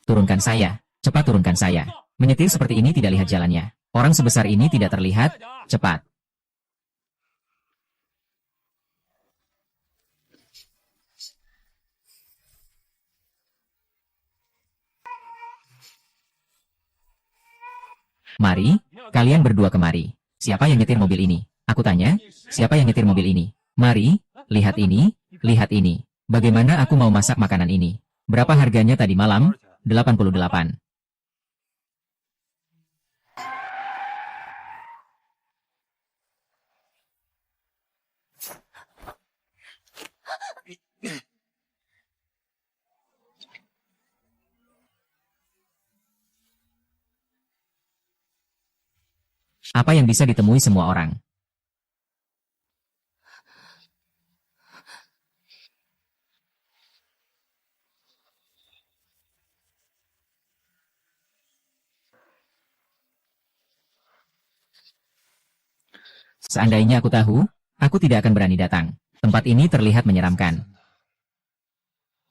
Turunkan saya. Cepat turunkan saya. Menyetir seperti ini tidak lihat jalannya. Orang sebesar ini tidak terlihat. Cepat. Mari, kalian berdua kemari. Siapa yang nyetir mobil ini? Aku tanya, siapa yang nyetir mobil ini? Mari, lihat ini, lihat ini. Bagaimana aku mau masak makanan ini? Berapa harganya tadi malam? 88. Apa yang bisa ditemui semua orang? Seandainya aku tahu, aku tidak akan berani datang. Tempat ini terlihat menyeramkan.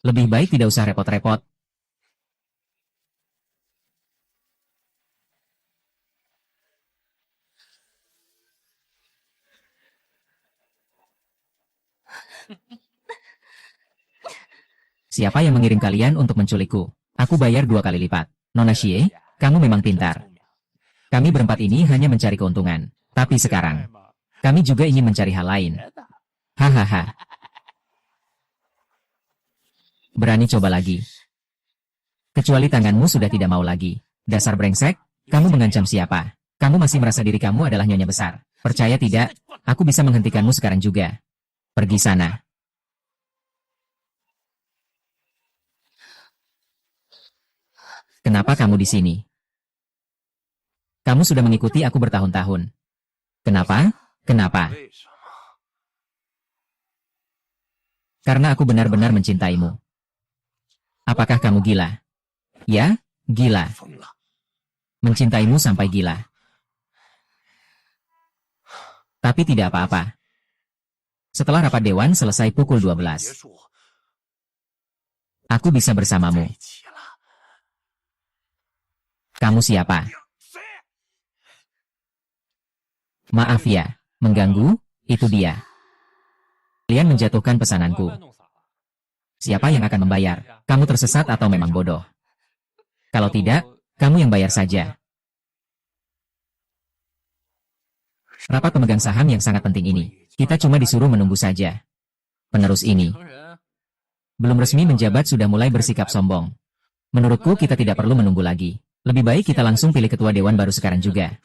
Lebih baik tidak usah repot-repot. Siapa yang mengirim kalian untuk menculikku? Aku bayar 2 kali lipat. Nona Xie, kamu memang pintar. Kami berempat ini hanya mencari keuntungan. Tapi sekarang, kami juga ingin mencari hal lain. Hahaha. Berani coba lagi. Kecuali tanganmu sudah tidak mau lagi. Dasar brengsek, kamu mengancam siapa? Kamu masih merasa diri kamu adalah nyonya besar. Percaya tidak, aku bisa menghentikanmu sekarang juga. Pergi sana. Kenapa kamu di sini? Kamu sudah mengikuti aku bertahun-tahun. Kenapa? Kenapa? Karena aku benar-benar mencintaimu. Apakah kamu gila? Ya, gila. Mencintaimu sampai gila. Tapi tidak apa-apa. Setelah rapat dewan selesai pukul 12. Aku bisa bersamamu. Kamu siapa? Maaf ya, mengganggu, itu dia. Kalian menjatuhkan pesananku. Siapa yang akan membayar? Kamu tersesat atau memang bodoh? Kalau tidak, kamu yang bayar saja. Rapat pemegang saham yang sangat penting ini. Kita cuma disuruh menunggu saja. Penerus ini belum resmi menjabat sudah mulai bersikap sombong. Menurutku kita tidak perlu menunggu lagi. Lebih baik kita langsung pilih ketua dewan baru sekarang juga.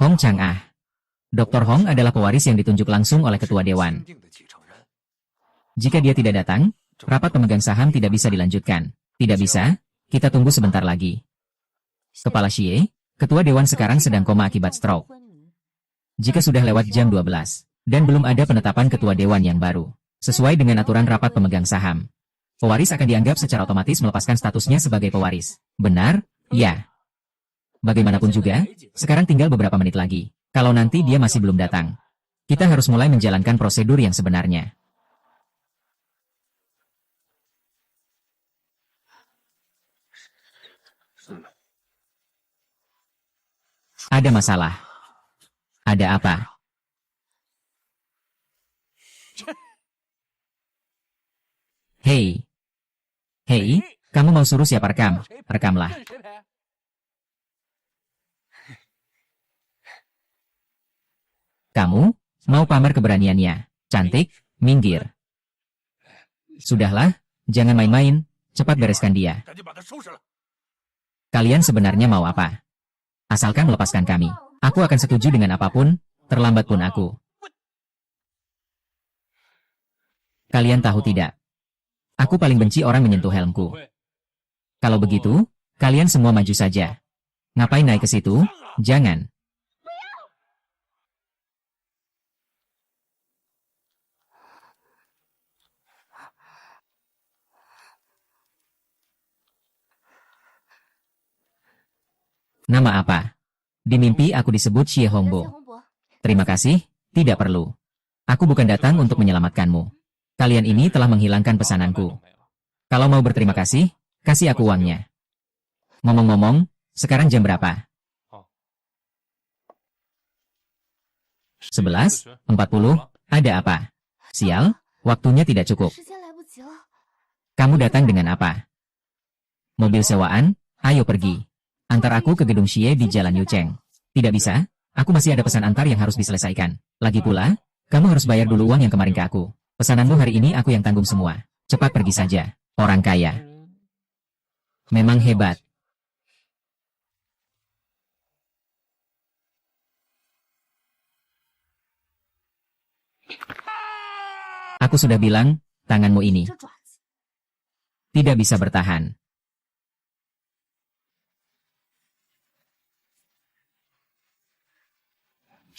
Hong Chang-ah. Dr. Hong adalah pewaris yang ditunjuk langsung oleh ketua dewan. Jika dia tidak datang, rapat pemegang saham tidak bisa dilanjutkan. Tidak bisa, kita tunggu sebentar lagi. Kepala Xie, ketua dewan sekarang sedang koma akibat stroke. Jika sudah lewat jam 12, dan belum ada penetapan ketua dewan yang baru, sesuai dengan aturan rapat pemegang saham, pewaris akan dianggap secara otomatis melepaskan statusnya sebagai pewaris. Benar? Ya. Bagaimanapun juga, sekarang tinggal beberapa menit lagi. Kalau nanti dia masih belum datang, kita harus mulai menjalankan prosedur yang sebenarnya. Ada masalah. Ada apa? Hei. Hei, kamu mau suruh siapa rekam? Rekamlah. Kamu mau pamer keberaniannya. Cantik, minggir. Sudahlah, jangan main-main, cepat bereskan dia. Kalian sebenarnya mau apa? Asalkan melepaskan kami. Aku akan setuju dengan apapun, terlambat pun aku. Kalian tahu tidak? Aku paling benci orang menyentuh helmku. Kalau begitu, kalian semua maju saja. Ngapain naik ke situ? Jangan. Nama apa? Di mimpi aku disebut Xie Hongbo. Terima kasih, tidak perlu. Aku bukan datang untuk menyelamatkanmu. Kalian ini telah menghilangkan pesananku. Kalau mau berterima kasih, kasih aku uangnya. Ngomong-ngomong, sekarang jam berapa? 11:40, ada apa? Sial, waktunya tidak cukup. Kamu datang dengan apa? Mobil sewaan? Ayo pergi. Antar aku ke gedung Xie di Jalan Yucheng. Tidak bisa, aku masih ada pesan antar yang harus diselesaikan. Lagi pula, kamu harus bayar dulu uang yang kemarin ke aku. Pesananmu hari ini aku yang tanggung semua. Cepat pergi saja, orang kaya. Memang hebat. Aku sudah bilang, tanganmu ini tidak bisa bertahan.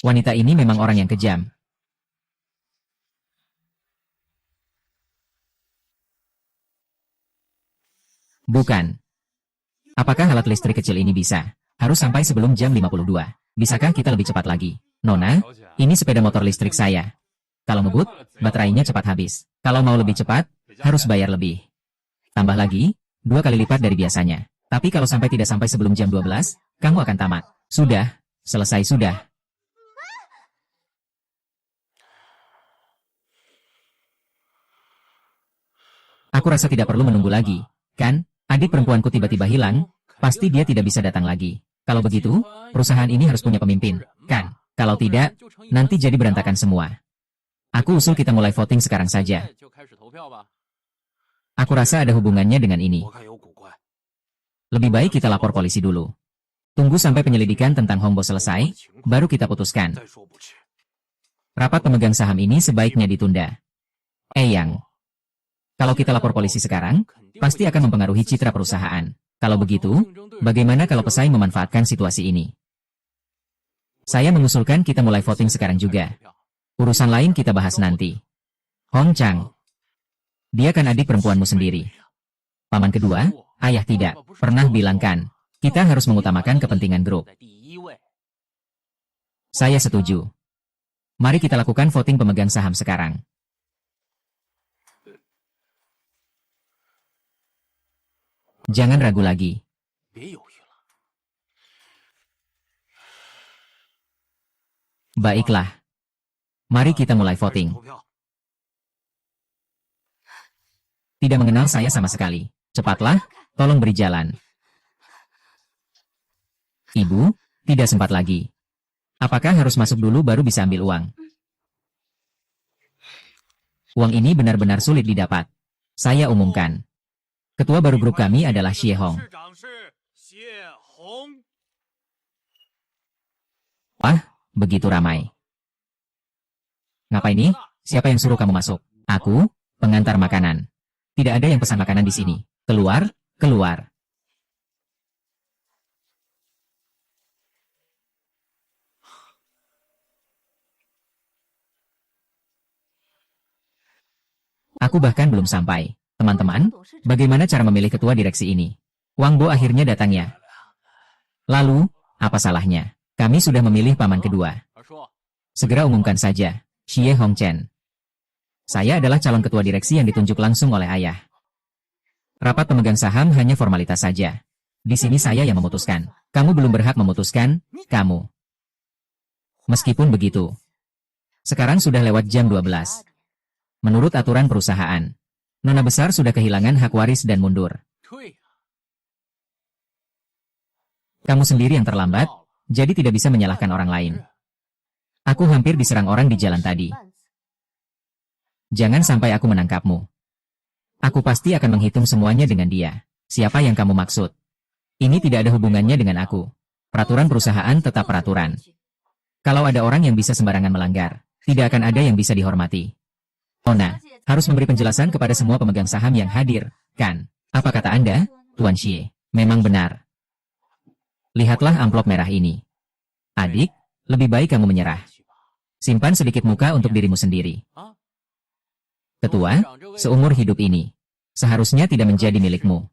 Wanita ini memang orang yang kejam. Bukan. Apakah alat listrik kecil ini bisa? Harus sampai sebelum jam 52. Bisakah kita lebih cepat lagi? Nona, ini sepeda motor listrik saya. Kalau ngebut, baterainya cepat habis. Kalau mau lebih cepat, harus bayar lebih. Tambah lagi, 2 kali lipat dari biasanya. Tapi kalau sampai tidak sampai sebelum jam 12, kamu akan tamat. Sudah, selesai sudah. Aku rasa tidak perlu menunggu lagi, kan? Adik perempuanku tiba-tiba hilang, pasti dia tidak bisa datang lagi. Kalau begitu, perusahaan ini harus punya pemimpin, kan? Kalau tidak, nanti jadi berantakan semua. Aku usul kita mulai voting sekarang saja. Aku rasa ada hubungannya dengan ini. Lebih baik kita lapor polisi dulu. Tunggu sampai penyelidikan tentang Hongbo selesai, baru kita putuskan. Rapat pemegang saham ini sebaiknya ditunda. Yang, kalau kita lapor polisi sekarang, pasti akan mempengaruhi citra perusahaan. Kalau begitu, bagaimana kalau pesaing memanfaatkan situasi ini? Saya mengusulkan kita mulai voting sekarang juga. Urusan lain kita bahas nanti. Hong Chang. Dia kan adik perempuanmu sendiri. Paman kedua, ayah tidak pernah bilangkan, kita harus mengutamakan kepentingan grup. Saya setuju. Mari kita lakukan voting pemegang saham sekarang. Jangan ragu lagi. Baiklah. Mari kita mulai voting. Tidak mengenal saya sama sekali. Cepatlah, tolong beri jalan. Ibu, tidak sempat lagi. Apakah harus masuk dulu baru bisa ambil uang? Uang ini benar-benar sulit didapat. Saya umumkan. Ketua baru grup kami adalah Xie Hong. Wah, begitu ramai. Ngapain nih? Siapa yang suruh kamu masuk? Aku, pengantar makanan. Tidak ada yang pesan makanan di sini. Keluar, keluar. Aku bahkan belum sampai. Teman-teman, bagaimana cara memilih ketua direksi ini? Wang Bo akhirnya datang ya. Lalu, apa salahnya? Kami sudah memilih paman kedua. Segera umumkan saja, Xie Hongchen. Saya adalah calon ketua direksi yang ditunjuk langsung oleh ayah. Rapat pemegang saham hanya formalitas saja. Di sini saya yang memutuskan. Kamu belum berhak memutuskan, kamu. Meskipun begitu. Sekarang sudah lewat jam 12. Menurut aturan perusahaan, Nona besar sudah kehilangan hak waris dan mundur. Kamu sendiri yang terlambat, jadi tidak bisa menyalahkan orang lain. Aku hampir diserang orang di jalan tadi. Jangan sampai aku menangkapmu. Aku pasti akan menghitung semuanya dengan dia. Siapa yang kamu maksud? Ini tidak ada hubungannya dengan aku. Peraturan perusahaan tetap peraturan. Kalau ada orang yang bisa sembarangan melanggar, tidak akan ada yang bisa dihormati. Nona, harus memberi penjelasan kepada semua pemegang saham yang hadir, kan? Apa kata Anda, Tuan Xie? Memang benar. Lihatlah amplop merah ini. Adik, lebih baik kamu menyerah. Simpan sedikit muka untuk dirimu sendiri. Ketua, seumur hidup ini, seharusnya tidak menjadi milikmu.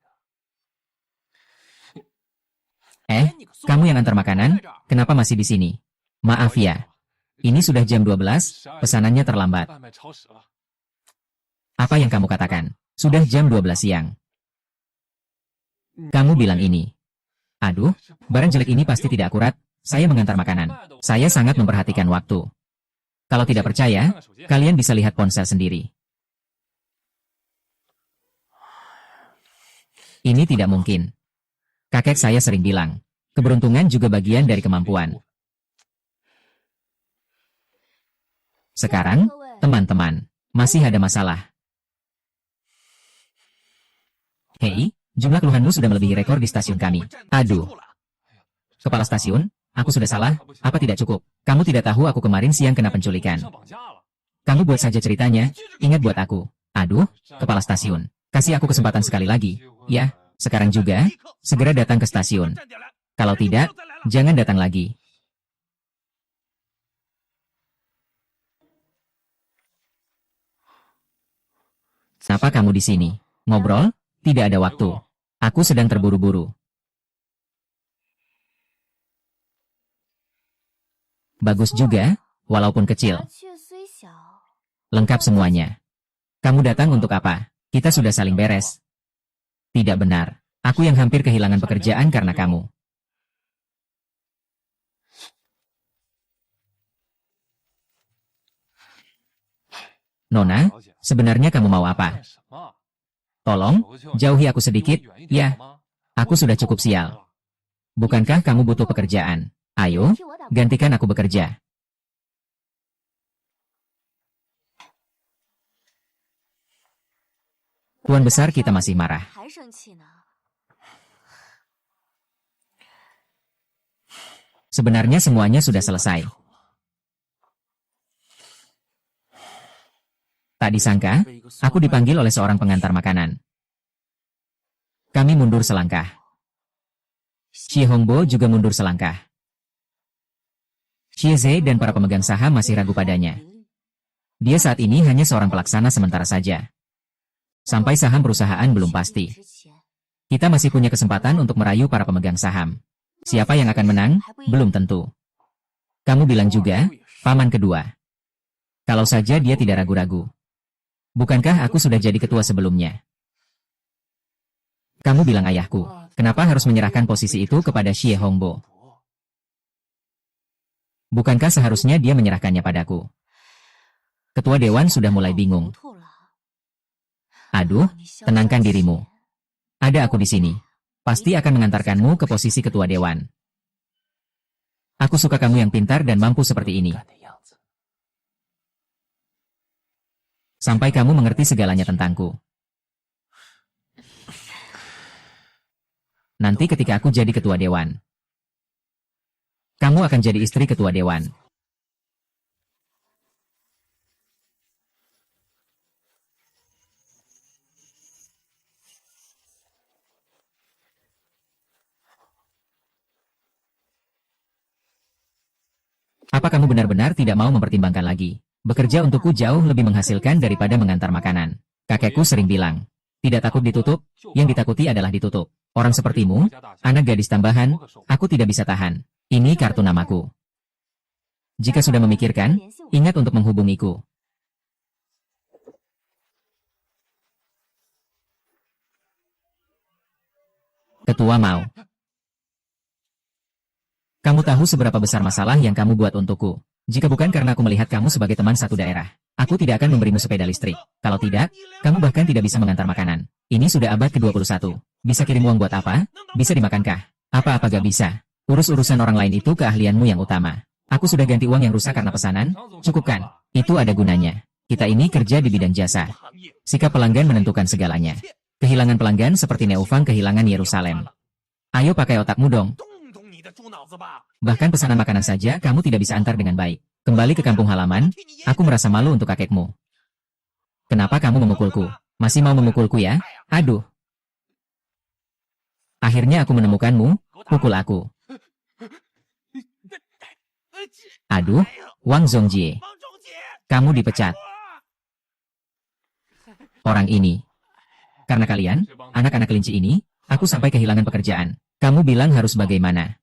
Kamu yang antar makanan, kenapa masih di sini? Maaf ya, ini sudah jam 12, pesanannya terlambat. Apa yang kamu katakan? Sudah jam 12 siang. Kamu bilang ini. Aduh, barang jelek ini pasti tidak akurat. Saya mengantar makanan. Saya sangat memperhatikan waktu. Kalau tidak percaya, kalian bisa lihat ponsel sendiri. Ini tidak mungkin. Kakek saya sering bilang, keberuntungan juga bagian dari kemampuan. Sekarang, teman-teman, masih ada masalah. Hei, jumlah keluhanmu sudah melebihi rekor di stasiun kami. Aduh. Kepala stasiun, aku sudah salah, apa tidak cukup? Kamu tidak tahu aku kemarin siang kena penculikan. Kamu buat saja ceritanya, ingat buat aku. Aduh, kepala stasiun. Kasih aku kesempatan sekali lagi. Ya, sekarang juga, segera datang ke stasiun. Kalau tidak, jangan datang lagi. Kenapa kamu di sini? Ngobrol? Tidak ada waktu. Aku sedang terburu-buru. Bagus juga, walaupun kecil. Lengkap semuanya. Kamu datang untuk apa? Kita sudah saling beres. Tidak benar. Aku yang hampir kehilangan pekerjaan karena kamu. Nona, sebenarnya kamu mau apa? Tolong, jauhi aku sedikit, ya. Aku sudah cukup sial. Bukankah kamu butuh pekerjaan? Ayo, gantikan aku bekerja. Tuan besar kita masih marah. Sebenarnya semuanya sudah selesai. Tak disangka, aku dipanggil oleh seorang pengantar makanan. Kami mundur selangkah. Xie Hongbo juga mundur selangkah. Xie Zhe dan para pemegang saham masih ragu padanya. Dia saat ini hanya seorang pelaksana sementara saja. Sampai saham perusahaan belum pasti. Kita masih punya kesempatan untuk merayu para pemegang saham. Siapa yang akan menang, belum tentu. Kamu bilang juga, paman kedua. Kalau saja dia tidak ragu-ragu. Bukankah aku sudah jadi ketua sebelumnya? Kamu bilang ayahku, kenapa harus menyerahkan posisi itu kepada Xie Hongbo? Bukankah seharusnya dia menyerahkannya padaku? Ketua dewan sudah mulai bingung. Aduh, tenangkan dirimu. Ada aku di sini. Pasti akan mengantarkanmu ke posisi ketua dewan. Aku suka kamu yang pintar dan mampu seperti ini. Sampai kamu mengerti segalanya tentangku. Nanti ketika aku jadi ketua dewan, kamu akan jadi istri ketua dewan. Apa kamu benar-benar tidak mau mempertimbangkan lagi? Bekerja untukku jauh lebih menghasilkan daripada mengantar makanan. Kakekku sering bilang, tidak takut ditutup, yang ditakuti adalah ditutup. Orang sepertimu, anak gadis tambahan, aku tidak bisa tahan. Ini kartu namaku. Jika sudah memikirkan, ingat untuk menghubungiku. Ketua Mao. Kamu tahu seberapa besar masalah yang kamu buat untukku. Jika bukan karena aku melihat kamu sebagai teman satu daerah, aku tidak akan memberimu sepeda listrik. Kalau tidak, kamu bahkan tidak bisa mengantar makanan. Ini sudah abad ke-21. Bisa kirim uang buat apa? Bisa dimakankah? Apa-apa gak bisa. Urus-urusan orang lain itu keahlianmu yang utama. Aku sudah ganti uang yang rusak karena pesanan. Cukup kan? Itu ada gunanya. Kita ini kerja di bidang jasa. Sikap pelanggan menentukan segalanya. Kehilangan pelanggan seperti Neufang kehilangan Yerusalem. Ayo pakai otakmu dong. Bahkan pesanan makanan saja kamu tidak bisa antar dengan baik. Kembali ke kampung halaman, aku merasa malu untuk kakekmu. Kenapa kamu memukulku? Masih mau memukulku ya? Aduh. Akhirnya aku menemukanmu, pukul aku. Aduh, Wang Zongjie. Kamu dipecat. Orang ini. Karena kalian, anak-anak kelinci ini, aku sampai kehilangan pekerjaan. Kamu bilang harus bagaimana?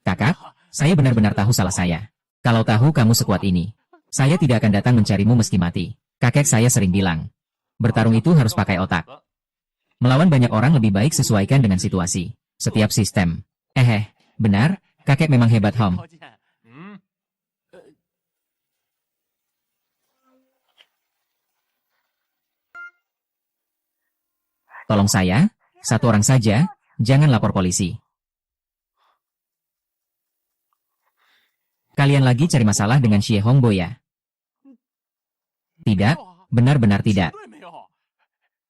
Kakak, saya benar-benar tahu salah saya. Kalau tahu kamu sekuat ini, saya tidak akan datang mencarimu meski mati. Kakek saya sering bilang, Bertarung itu harus pakai otak. Melawan banyak orang lebih baik sesuaikan dengan situasi. Setiap sistem. Benar, kakek memang hebat, Hom. Tolong saya, satu orang saja, jangan lapor polisi. Kalian lagi cari masalah dengan Xie Hongbo ya? Tidak, benar-benar tidak.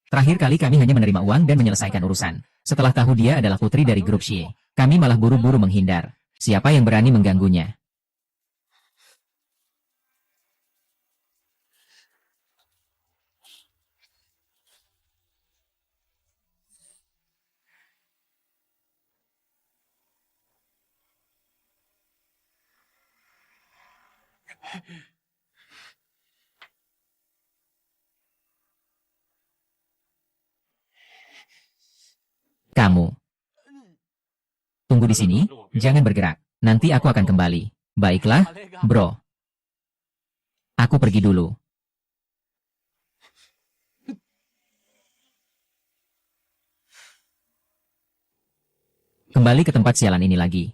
Terakhir kali kami hanya menerima uang dan menyelesaikan urusan. Setelah tahu dia adalah putri dari grup Xie, kami malah buru-buru menghindar. Siapa yang berani mengganggunya? Kamu. Tunggu di sini, jangan bergerak. Nanti aku akan kembali. Baiklah, bro. Aku pergi dulu. Kembali ke tempat sialan ini lagi.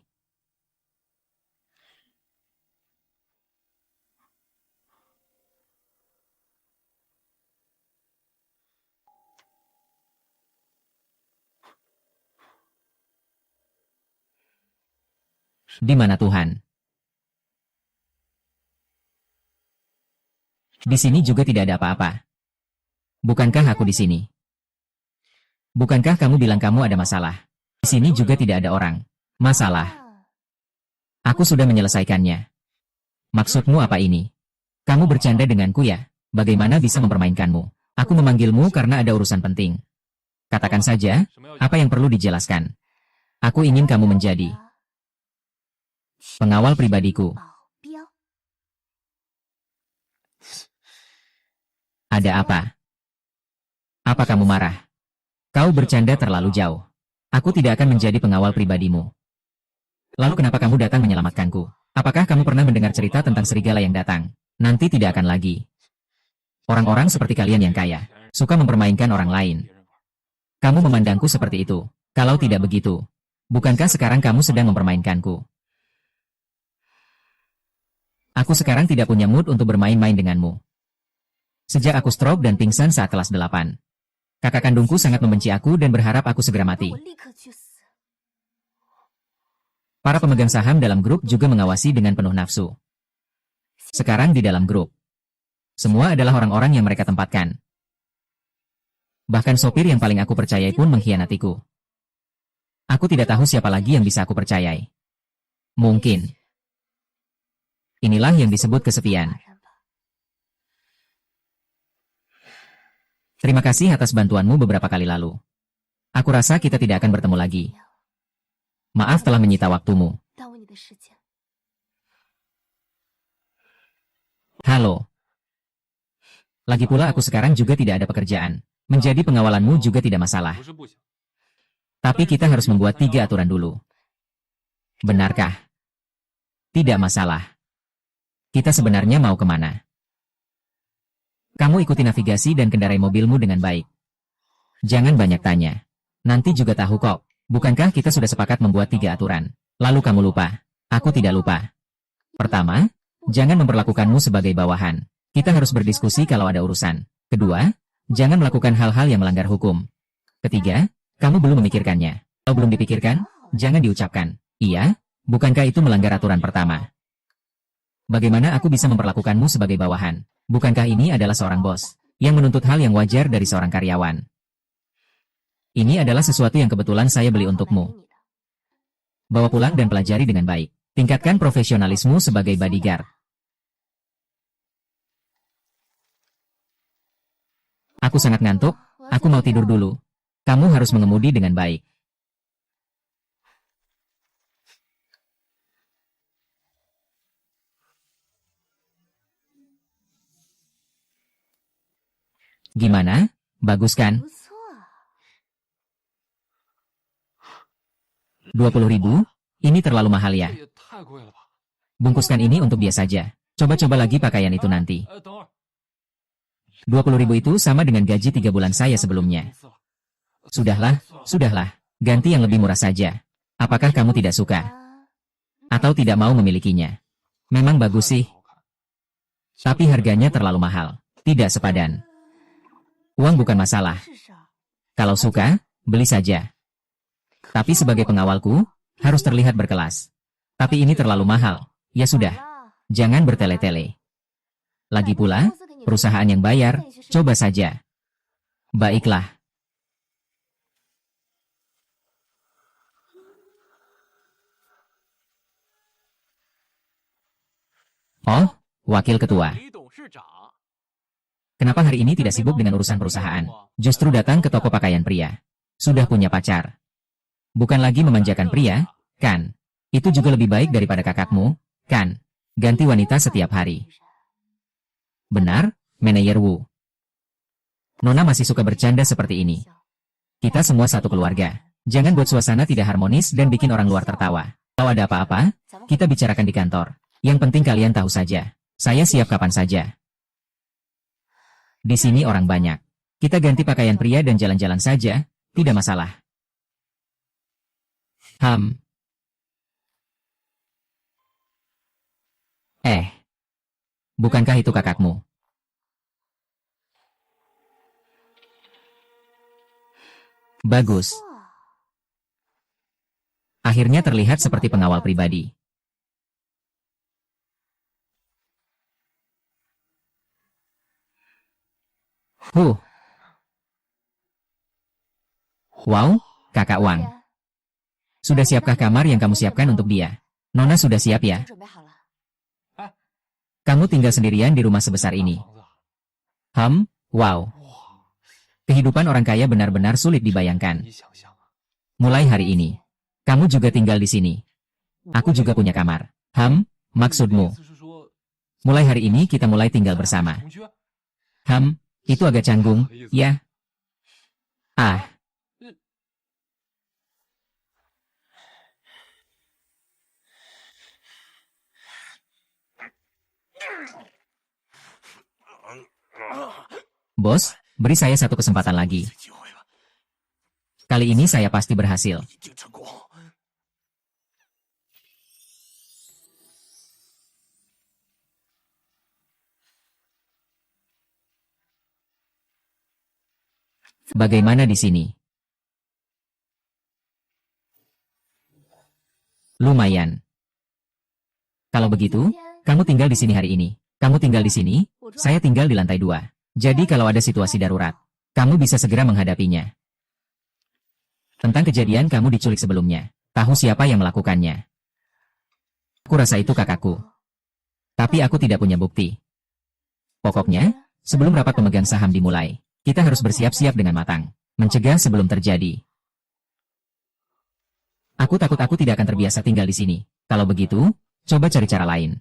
Di mana Tuhan? Di sini juga tidak ada apa-apa. Bukankah aku di sini? Bukankah kamu bilang kamu ada masalah? Di sini juga tidak ada orang. Masalah. Aku sudah menyelesaikannya. Maksudmu apa ini? Kamu bercanda denganku ya? Bagaimana bisa mempermainkanmu? Aku memanggilmu karena ada urusan penting. Katakan saja, apa yang perlu dijelaskan? Aku ingin kamu menjadi pengawal pribadiku. Ada apa? Apa kamu marah? Kau bercanda terlalu jauh. Aku tidak akan menjadi pengawal pribadimu. Lalu kenapa kamu datang menyelamatkanku? Apakah kamu pernah mendengar cerita tentang serigala yang datang? Nanti tidak akan lagi. Orang-orang seperti kalian yang kaya, suka mempermainkan orang lain. Kamu memandangku seperti itu. Kalau tidak begitu, bukankah sekarang kamu sedang mempermainkanku? Aku sekarang tidak punya mood untuk bermain-main denganmu. Sejak aku stroke dan pingsan saat kelas 8. Kakak kandungku sangat membenci aku dan berharap aku segera mati. Para pemegang saham dalam grup juga mengawasi dengan penuh nafsu. Sekarang di dalam grup, semua adalah orang-orang yang mereka tempatkan. Bahkan sopir yang paling aku percayai pun mengkhianatiku. Aku tidak tahu siapa lagi yang bisa aku percayai. Mungkin inilah yang disebut kesepian. Terima kasih atas bantuanmu beberapa kali lalu. Aku rasa kita tidak akan bertemu lagi. Maaf telah menyita waktumu. Halo. Lagi pula aku sekarang juga tidak ada pekerjaan. Menjadi pengawalanmu juga tidak masalah. Tapi kita harus membuat 3 aturan dulu. Benarkah? Tidak masalah. Kita sebenarnya mau kemana? Kamu ikuti navigasi dan kendarai mobilmu dengan baik. Jangan banyak tanya. Nanti juga tahu kok. Bukankah kita sudah sepakat membuat 3 aturan? Lalu kamu lupa. Aku tidak lupa. Pertama, jangan memperlakukanmu sebagai bawahan. Kita harus berdiskusi kalau ada urusan. Kedua, jangan melakukan hal-hal yang melanggar hukum. Ketiga, kamu belum memikirkannya. Kalau belum dipikirkan, jangan diucapkan. Iya, bukankah itu melanggar aturan pertama? Bagaimana aku bisa memperlakukanmu sebagai bawahan? Bukankah ini adalah seorang bos yang menuntut hal yang wajar dari seorang karyawan? Ini adalah sesuatu yang kebetulan saya beli untukmu. Bawa pulang dan pelajari dengan baik. Tingkatkan profesionalismu sebagai bodyguard. Aku sangat ngantuk, aku mau tidur dulu. Kamu harus mengemudi dengan baik. Gimana? Bagus kan? 20.000? Ini terlalu mahal ya. Bungkuskan ini untuk dia saja. Coba-coba lagi pakaian itu nanti. 20.000 itu sama dengan gaji 3 bulan saya sebelumnya. Sudahlah, sudahlah. Ganti yang lebih murah saja. Apakah kamu tidak suka? Atau tidak mau memilikinya? Memang bagus sih. Tapi harganya terlalu mahal. Tidak sepadan. Uang bukan masalah. Kalau suka, beli saja. Tapi sebagai pengawalku, harus terlihat berkelas. Tapi ini terlalu mahal. Ya sudah. Jangan bertele-tele. Lagi pula, perusahaan yang bayar, coba saja. Baiklah. Oh, Wakil Ketua. Kenapa hari ini tidak sibuk dengan urusan perusahaan? Justru datang ke toko pakaian pria. Sudah punya pacar. Bukan lagi memanjakan pria, kan? Itu juga lebih baik daripada kakakmu, kan? Ganti wanita setiap hari. Benar, Manajer Wu. Nona masih suka bercanda seperti ini. Kita semua satu keluarga. Jangan buat suasana tidak harmonis dan bikin orang luar tertawa. Kalau ada apa-apa, kita bicarakan di kantor. Yang penting kalian tahu saja. Saya siap kapan saja. Di sini orang banyak. Kita ganti pakaian pria dan jalan-jalan saja, tidak masalah. Bukankah itu kakakmu? Bagus. Akhirnya terlihat seperti pengawal pribadi. Wow, Kakak Wang. Sudah siapkah kamar yang kamu siapkan untuk dia? Nona sudah siap ya? Kamu tinggal sendirian di rumah sebesar ini. Wow. Kehidupan orang kaya benar-benar sulit dibayangkan. Mulai hari ini, kamu juga tinggal di sini. Aku juga punya kamar. Maksudmu? Mulai hari ini kita mulai tinggal bersama. Itu agak canggung, ya? Bos, beri saya satu kesempatan lagi. Kali ini saya pasti berhasil. Bagaimana di sini? Lumayan. Kalau begitu, kamu tinggal di sini hari ini. Kamu tinggal di sini, saya tinggal di lantai 2. Jadi kalau ada situasi darurat, kamu bisa segera menghadapinya. Tentang kejadian kamu diculik sebelumnya, tahu siapa yang melakukannya? Aku rasa itu kakakku. Tapi aku tidak punya bukti. Pokoknya, sebelum rapat pemegang saham dimulai, kita harus bersiap-siap dengan matang, mencegah sebelum terjadi. Aku takut aku tidak akan terbiasa tinggal di sini. Kalau begitu, coba cari cara lain.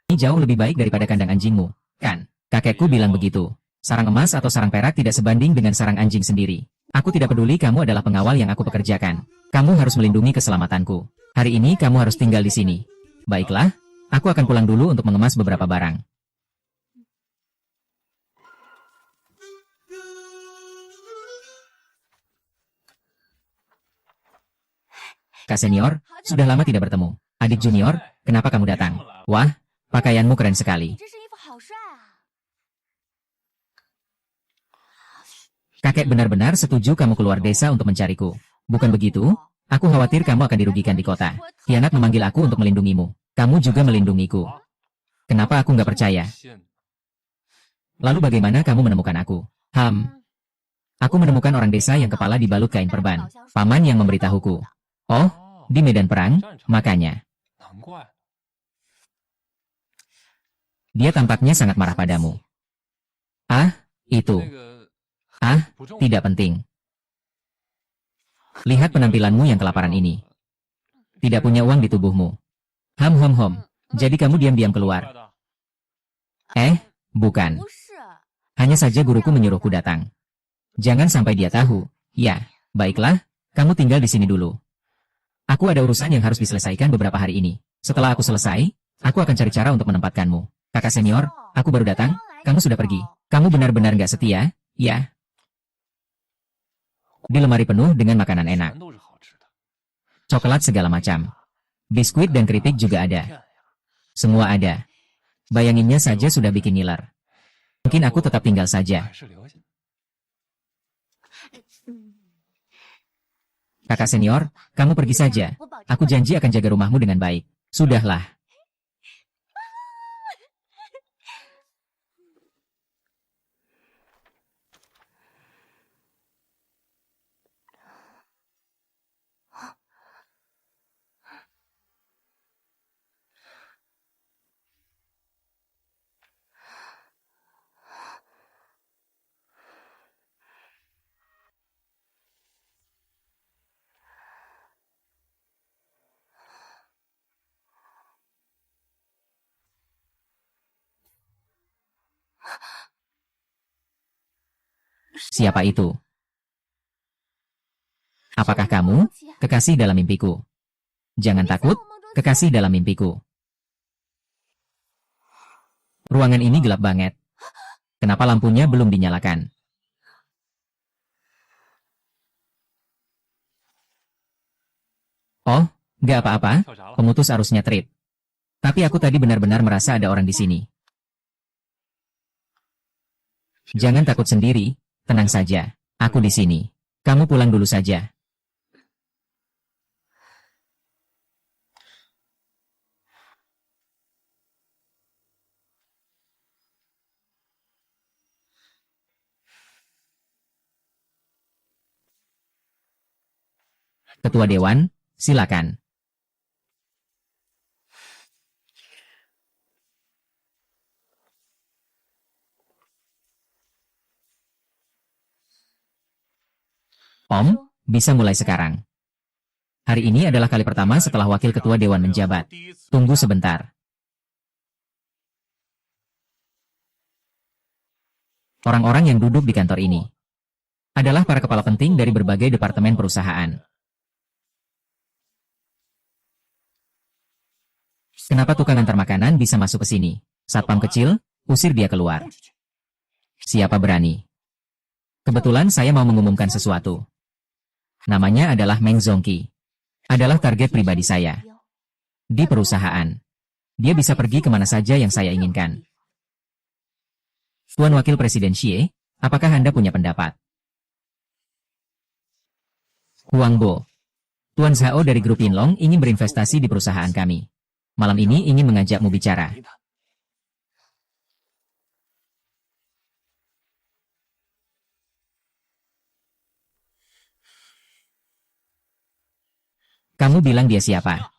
Ini jauh lebih baik daripada kandang anjingmu, kan? Kakekku bilang begitu. Sarang emas atau sarang perak tidak sebanding dengan sarang anjing sendiri. Aku tidak peduli kamu adalah pengawal yang aku pekerjakan. Kamu harus melindungi keselamatanku. Hari ini kamu harus tinggal di sini. Baiklah, aku akan pulang dulu untuk mengemas beberapa barang. Kak senior, sudah lama tidak bertemu. Adik junior, kenapa kamu datang? Wah, pakaianmu keren sekali. Kakek benar-benar setuju kamu keluar desa untuk mencariku. Bukan begitu? Aku khawatir kamu akan dirugikan di kota. Khianat memanggil aku untuk melindungimu. Kamu juga melindungiku. Kenapa aku nggak percaya? Lalu bagaimana kamu menemukan aku? Aku menemukan orang desa yang kepala dibalut kain perban. Paman yang memberitahuku. Oh, di medan perang, makanya. Dia tampaknya sangat marah padamu. Itu. Tidak penting. Lihat penampilanmu yang kelaparan ini. Tidak punya uang di tubuhmu. Jadi kamu diam-diam keluar. Bukan. Hanya saja guruku menyuruhku datang. Jangan sampai dia tahu. Ya, baiklah, kamu tinggal di sini dulu. Aku ada urusan yang harus diselesaikan beberapa hari ini. Setelah aku selesai, aku akan cari cara untuk menempatkanmu. Kakak senior, aku baru datang. kamu sudah pergi. Kamu benar-benar nggak setia, ya? Di lemari penuh dengan makanan enak. Coklat segala macam. Biskuit dan keripik juga ada. Semua ada. Bayanginnya saja sudah bikin ngiler. Mungkin aku tetap tinggal saja. Kakak senior, kamu pergi saja. Aku janji akan jaga rumahmu dengan baik. Sudahlah. Siapa itu? Apakah kamu, kekasih dalam mimpiku? Jangan takut, kekasih dalam mimpiku. Ruangan ini gelap banget. Kenapa lampunya belum dinyalakan? Oh, nggak apa-apa, pemutus arusnya trip. Tapi aku tadi benar-benar merasa ada orang di sini. Jangan takut sendiri, tenang saja. Aku di sini. Kamu pulang dulu saja. Ketua Dewan, silakan. Om, bisa mulai sekarang. Hari ini adalah kali pertama setelah Wakil Ketua Dewan menjabat. Tunggu sebentar. Orang-orang yang duduk di kantor ini adalah para kepala penting dari berbagai departemen perusahaan. Kenapa tukang antar makanan bisa masuk ke sini? Satpam kecil, usir dia keluar. Siapa berani? Kebetulan saya mau mengumumkan sesuatu. Namanya adalah Meng Zongqi. Adalah target pribadi saya. Di perusahaan. Dia bisa pergi kemana saja yang saya inginkan. Tuan Wakil Presiden Xie, apakah Anda punya pendapat? Huang Bo. Tuan Zhao dari Grup Yinlong ingin berinvestasi di perusahaan kami. Malam ini ingin mengajakmu bicara. Kamu bilang dia siapa?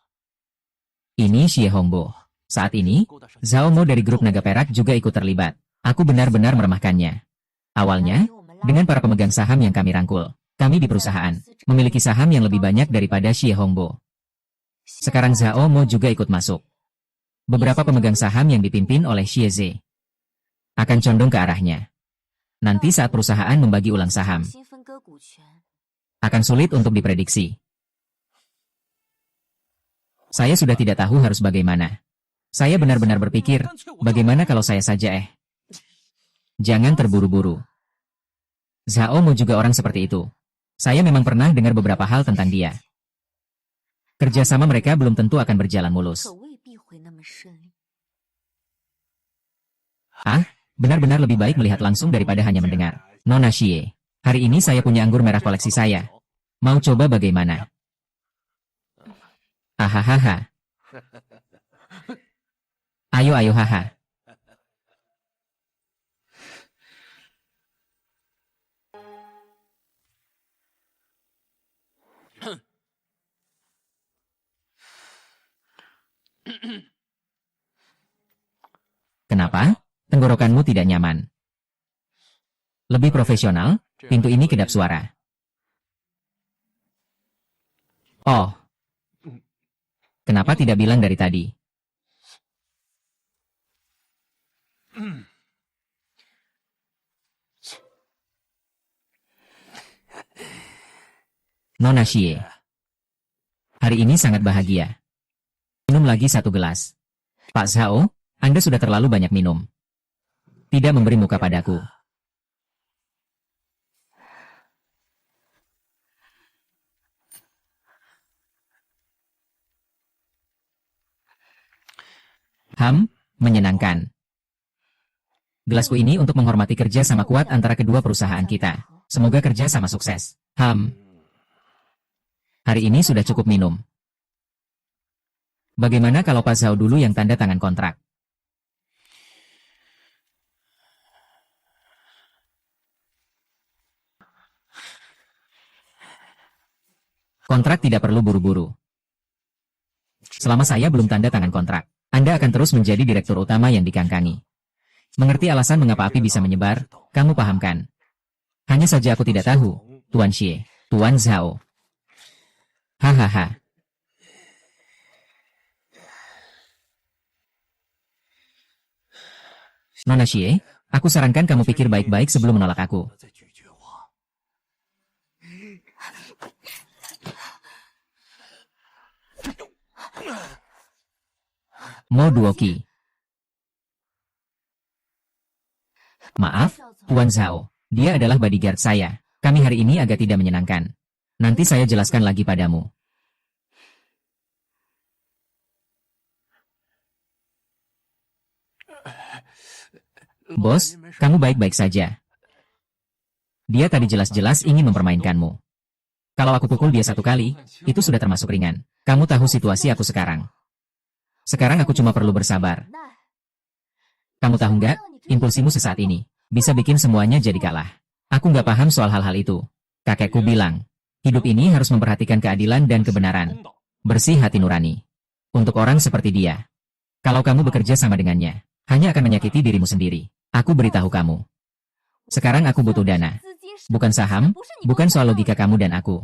Ini Xie Hongbo. Saat ini, Zhao Mo dari Grup Naga Perak juga ikut terlibat. Aku benar-benar meremahkannya. Awalnya, dengan para pemegang saham yang kami rangkul, kami di perusahaan memiliki saham yang lebih banyak daripada Xie Hongbo. Sekarang Zhao Mo juga ikut masuk. Beberapa pemegang saham yang dipimpin oleh Xie Ze akan condong ke arahnya. Nanti saat perusahaan membagi ulang saham, akan sulit untuk diprediksi. Saya sudah tidak tahu harus bagaimana. Saya benar-benar berpikir, bagaimana kalau saya saja Jangan terburu-buru. Zhao Mo juga orang seperti itu. Saya memang pernah dengar beberapa hal tentang dia. Kerjasama mereka belum tentu akan berjalan mulus. Benar-benar lebih baik melihat langsung daripada hanya mendengar. Nona Xie, hari ini saya punya anggur merah koleksi saya. Mau coba bagaimana? Hahaha. Ayo haha. Kenapa? Tenggorokanmu tidak nyaman. Lebih profesional, pintu ini kedap suara. Oh. Kenapa tidak bilang dari tadi? Nona Xie. Hari ini sangat bahagia. Minum lagi satu gelas. Pak Zhao, Anda sudah terlalu banyak minum. tidak memberi muka padaku. Menyenangkan. Gelasku ini untuk menghormati kerja sama kuat antara kedua perusahaan kita. Semoga kerja sama sukses. Hari ini sudah cukup minum. Bagaimana kalau Pak Zhao dulu yang tanda tangan kontrak? Kontrak tidak perlu buru-buru. Selama saya belum tanda tangan kontrak, Anda akan terus menjadi direktur utama yang dikangkangi. Mengerti alasan mengapa api bisa menyebar? Kamu paham kan? Hanya saja aku tidak tahu, Tuan Xie, Tuan Zhao. Hahaha. Nona Xie, aku sarankan kamu pikir baik-baik sebelum menolak aku. Mo Duoqi. Maaf, Tuan Zhao. Dia adalah bodyguard saya. Kami hari ini agak tidak menyenangkan. Nanti saya jelaskan lagi padamu. Bos, kamu baik-baik saja. Dia tadi jelas-jelas ingin mempermainkanmu. Kalau aku pukul dia 1 kali, itu sudah termasuk ringan. Kamu tahu situasi aku sekarang. Sekarang aku cuma perlu bersabar. Kamu tahu nggak, impulsimu sesaat ini bisa bikin semuanya jadi kalah. Aku nggak paham soal hal-hal itu. Kakekku bilang, hidup ini harus memperhatikan keadilan dan kebenaran. Bersih hati nurani. Untuk orang seperti dia. Kalau kamu bekerja sama dengannya, hanya akan menyakiti dirimu sendiri. Aku beritahu kamu. Sekarang aku butuh dana. Bukan saham, bukan soal logika kamu dan aku.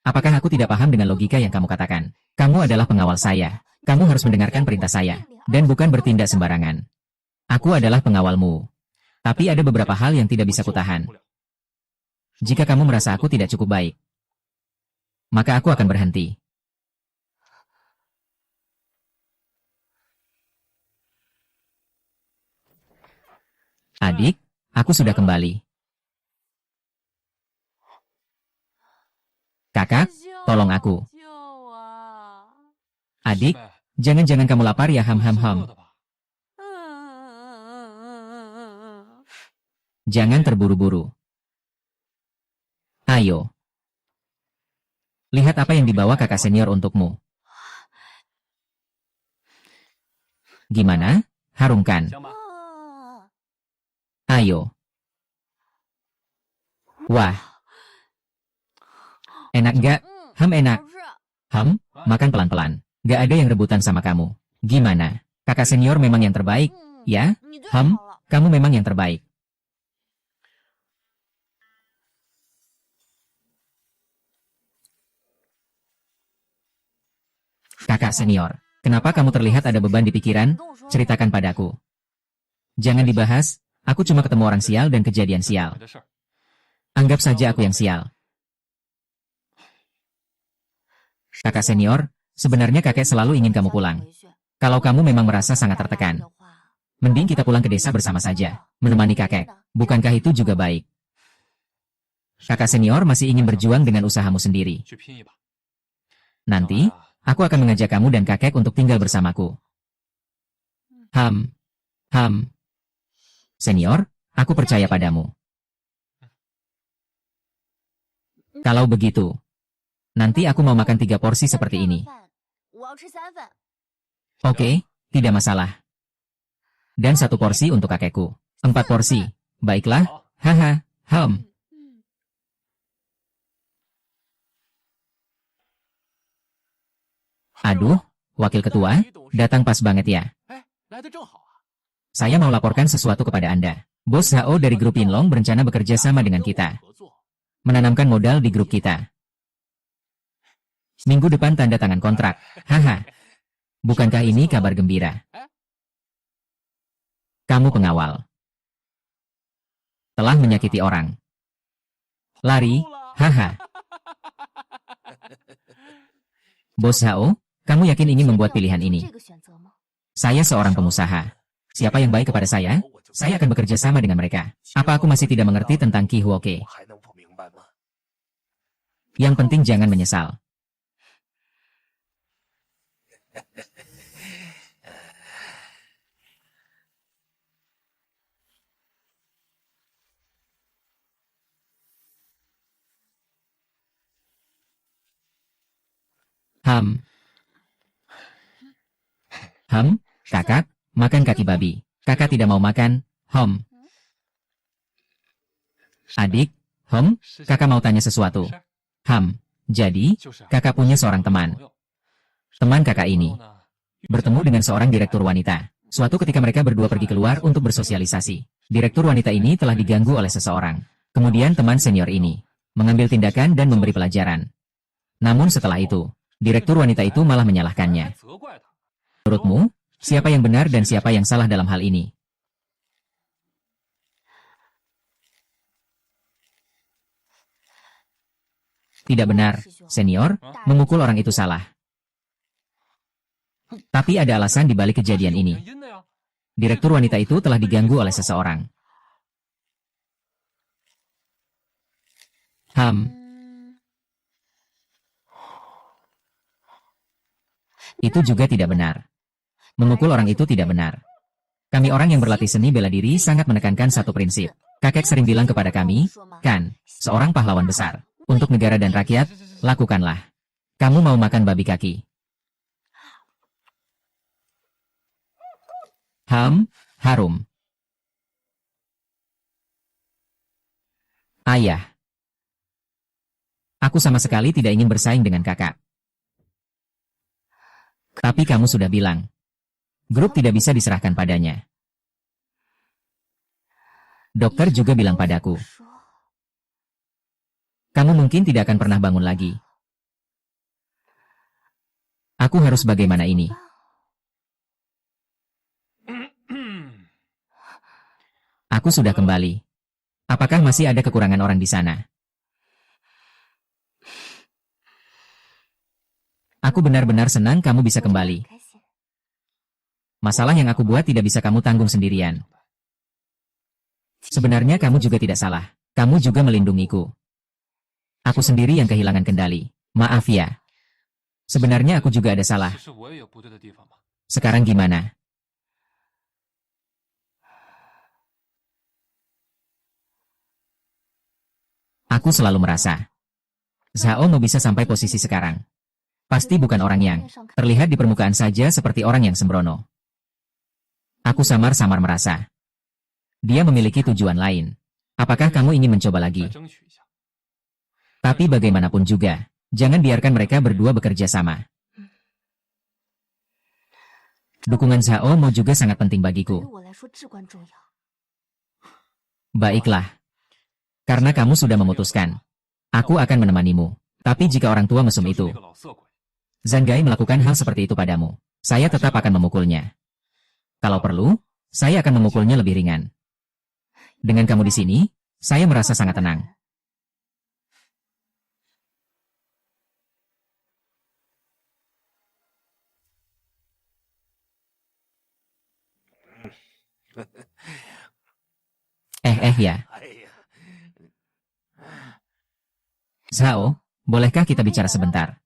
Apakah aku tidak paham dengan logika yang kamu katakan? Kamu adalah pengawal saya. Kamu harus mendengarkan perintah saya, dan bukan bertindak sembarangan. Aku adalah pengawalmu. Tapi ada beberapa hal yang tidak bisa kutahan. Jika kamu merasa aku tidak cukup baik, maka aku akan berhenti. Adik, aku sudah kembali. Kakak, tolong aku. Adik, jangan-jangan kamu lapar ya ham. Jangan terburu-buru. Ayo. Lihat apa yang dibawa kakak senior untukmu. Gimana? Harumkan. Ayo. Wah. Enak nggak? Enak. Makan pelan-pelan. Gak ada yang rebutan sama kamu. Gimana? Kakak senior memang yang terbaik, ya? Kamu memang yang terbaik. Kakak senior, kenapa kamu terlihat ada beban di pikiran? Ceritakan padaku. Jangan dibahas, aku cuma ketemu orang sial dan kejadian sial. Anggap saja aku yang sial. Kakak senior, sebenarnya kakek selalu ingin kamu pulang. Kalau kamu memang merasa sangat tertekan, mending kita pulang ke desa bersama saja, menemani kakek. Bukankah itu juga baik? Kakak senior masih ingin berjuang dengan usahamu sendiri. Nanti, aku akan mengajak kamu dan kakek untuk tinggal bersamaku. Senior, aku percaya padamu. Kalau begitu, nanti aku mau makan 3 porsi seperti ini. Oke, tidak masalah. Dan 1 porsi untuk kakekku. 4 porsi. Baiklah, haha, Aduh, wakil ketua, datang pas banget ya. Saya mau laporkan sesuatu kepada Anda. Bos Zhao dari grup Yinlong berencana bekerja sama dengan kita. Menanamkan modal di grup kita. Minggu depan tanda tangan kontrak. Haha. Bukankah ini kabar gembira? Kamu pengawal. Telah menyakiti orang. Lari, haha. Bos Zhao, kamu yakin ingin membuat pilihan ini? Saya seorang pengusaha. Siapa yang baik kepada saya? saya akan bekerja sama dengan mereka. Apa aku masih tidak mengerti tentang Qi Huoke? Yang penting jangan menyesal. Kakak, makan kaki babi. Kakak tidak mau makan, Adik, kakak mau tanya sesuatu. Jadi, kakak punya seorang teman. Teman kakak ini bertemu dengan seorang direktur wanita. Suatu ketika mereka berdua pergi keluar untuk bersosialisasi. Direktur wanita ini telah diganggu oleh seseorang. Kemudian teman senior ini mengambil tindakan dan memberi pelajaran. Namun setelah itu, direktur wanita itu malah menyalahkannya. Menurutmu, siapa yang benar dan siapa yang salah dalam hal ini? Tidak benar, senior, memukul orang itu salah. Tapi ada alasan di balik kejadian ini. Direktur wanita itu telah diganggu oleh seseorang. Itu juga tidak benar. Memukul orang itu tidak benar. Kami orang yang berlatih seni bela diri sangat menekankan satu prinsip. Kakek sering bilang kepada kami, kan, seorang pahlawan besar. Untuk negara dan rakyat, lakukanlah. Kamu mau makan babi kaki? Harum. Ayah. Aku sama sekali tidak ingin bersaing dengan kakak. Tapi kamu sudah bilang, grup tidak bisa diserahkan padanya. Dokter juga bilang padaku, kamu mungkin tidak akan pernah bangun lagi. Aku harus bagaimana ini? Aku sudah kembali. Apakah masih ada kekurangan orang di sana? Aku benar-benar senang kamu bisa kembali. Masalah yang aku buat tidak bisa kamu tanggung sendirian. Sebenarnya kamu juga tidak salah. Kamu juga melindungiku. Aku sendiri yang kehilangan kendali. Maaf ya. Sebenarnya aku juga ada salah. Sekarang gimana? Aku selalu merasa, Zhao mau bisa sampai posisi sekarang. Pasti bukan orang yang terlihat di permukaan saja seperti orang yang sembrono. Aku samar-samar merasa, dia memiliki tujuan lain. Apakah kamu ingin mencoba lagi? Tapi bagaimanapun juga, jangan biarkan mereka berdua bekerja sama. Dukungan Zhao Mo juga sangat penting bagiku. Baiklah. Karena kamu sudah memutuskan, aku akan menemanimu. Tapi jika orang tua mesum itu, Zangai melakukan hal seperti itu padamu, saya tetap akan memukulnya. Kalau perlu, saya akan memukulnya lebih ringan. Dengan kamu di sini, saya merasa sangat tenang. Ya. Zhao, bolehkah kita bicara sebentar?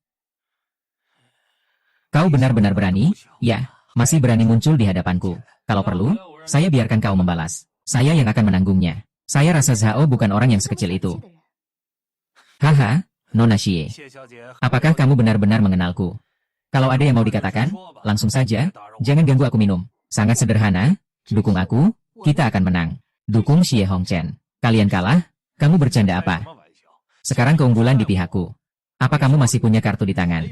Kau benar-benar berani? Ya, masih berani muncul di hadapanku. Kalau perlu, saya biarkan kau membalas. Saya yang akan menanggungnya. Saya rasa Zhao bukan orang yang sekecil itu. Haha, Nona Xie. Apakah kamu benar-benar mengenalku? Kalau ada yang mau dikatakan, langsung saja, jangan ganggu aku minum. Sangat sederhana, dukung aku, kita akan menang. Dukung Xie Hongchen. Kalian kalah? Kamu bercanda apa? Sekarang keunggulan di pihakku. Apa kamu masih punya kartu di tangan?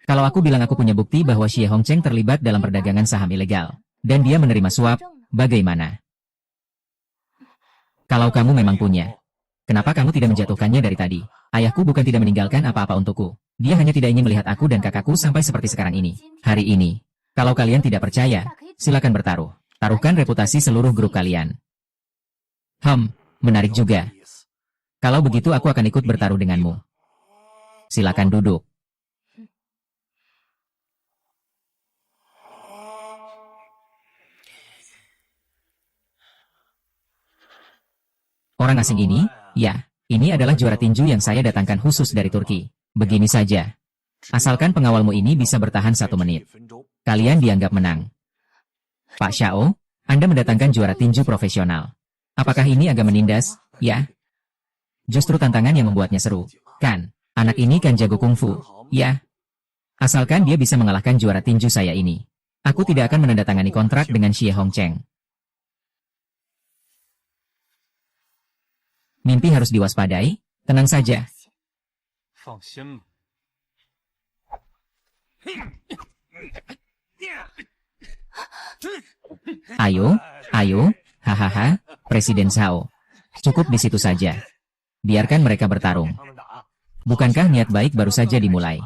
Kalau aku bilang aku punya bukti bahwa Xie Hongchen terlibat dalam perdagangan saham ilegal, dan dia menerima suap, bagaimana? Kalau kamu memang punya, kenapa kamu tidak menjatuhkannya dari tadi? Ayahku bukan tidak meninggalkan apa-apa untukku. Dia hanya tidak ingin melihat aku dan kakakku sampai seperti sekarang ini. Hari ini, kalau kalian tidak percaya, silakan bertaruh. Taruhkan reputasi seluruh grup kalian. Menarik juga. Kalau begitu aku akan ikut bertaruh denganmu. Silakan duduk. Orang asing ini, ya, ini adalah juara tinju yang saya datangkan khusus dari Turki. Begini saja. Asalkan pengawalmu ini bisa bertahan 1 menit. Kalian dianggap menang. Pak Xiao, Anda mendatangkan juara tinju profesional. Apakah ini agak menindas? Ya. Justru tantangan yang membuatnya seru. Kan? Anak ini kan jago kungfu. Ya. Asalkan dia bisa mengalahkan juara tinju saya ini. Aku tidak akan menandatangani kontrak dengan Xie Hongcheng. Mimpi harus diwaspadai. Tenang saja. Ayo, ayo, hahaha, Presiden Zhao. Cukup di situ saja. Biarkan mereka bertarung. Bukankah niat baik baru saja dimulai?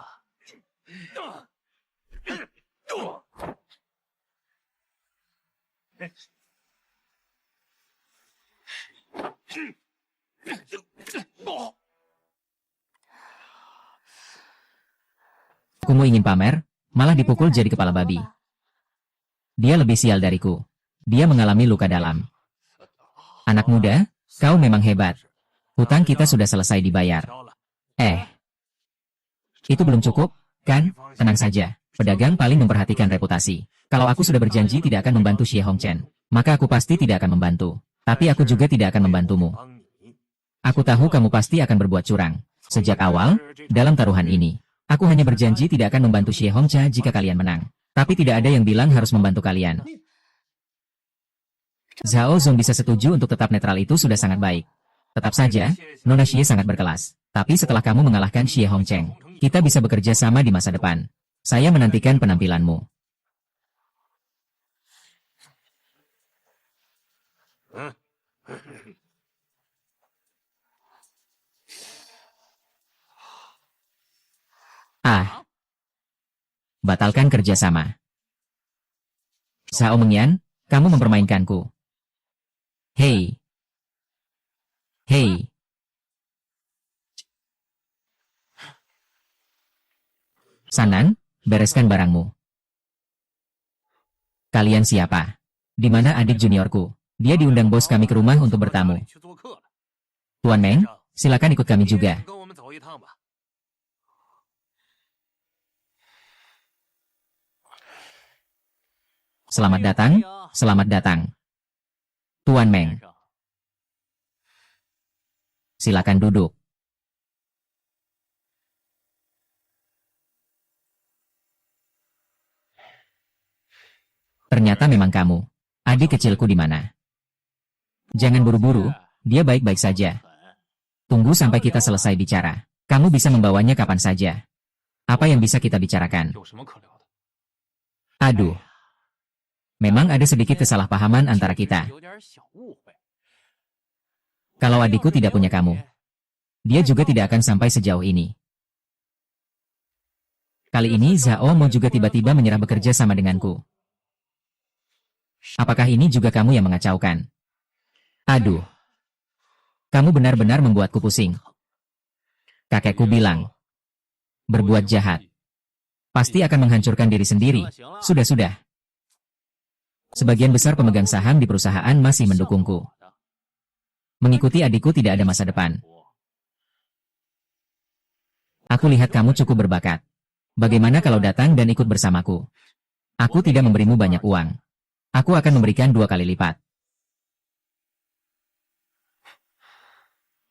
Kamu ingin pamer, malah dipukul jadi kepala babi. Dia lebih sial dariku. Dia mengalami luka dalam. Anak muda, kau memang hebat. Hutang kita sudah selesai dibayar. Itu belum cukup, kan? Tenang saja. Pedagang paling memperhatikan reputasi. Kalau aku sudah berjanji tidak akan membantu Xie Hongchen, maka aku pasti tidak akan membantu. Tapi aku juga tidak akan membantumu. Aku tahu kamu pasti akan berbuat curang. Sejak awal, dalam taruhan ini, aku hanya berjanji tidak akan membantu Xie Hongcha jika kalian menang. Tapi tidak ada yang bilang harus membantu kalian. Zhao Zong bisa setuju untuk tetap netral itu sudah sangat baik. Tetap saja, Nona Xie sangat berkelas. Tapi setelah kamu mengalahkan Xie Hongcheng, kita bisa bekerja sama di masa depan. Saya menantikan penampilanmu. Batalkan kerjasama. Zhao Mengyan, kamu mempermainkanku. Hei. Sanan, bereskan barangmu. Kalian siapa? Di mana adik juniorku? Dia diundang bos kami ke rumah untuk bertamu. Tuan Meng, silakan ikut kami juga. Selamat datang, selamat datang. Tuan Meng. Silakan duduk. Ternyata memang kamu. Adik kecilku di mana? Jangan buru-buru, dia baik-baik saja. Tunggu sampai kita selesai bicara. Kamu bisa membawanya kapan saja. Apa yang bisa kita bicarakan? Aduh. Memang ada sedikit kesalahpahaman antara kita. Kalau adikku tidak punya kamu, dia juga tidak akan sampai sejauh ini. Kali ini Zhao mau juga tiba-tiba menyerah bekerja sama denganku. Apakah ini juga kamu yang mengacaukan? Aduh. Kamu benar-benar membuatku pusing. Kakekku bilang, berbuat jahat pasti akan menghancurkan diri sendiri. Sudah-sudah. Sebagian besar pemegang saham di perusahaan masih mendukungku. Mengikuti adikku tidak ada masa depan. Aku lihat kamu cukup berbakat. Bagaimana kalau datang dan ikut bersamaku? Aku tidak memberimu banyak uang. Aku akan memberikan 2 kali lipat.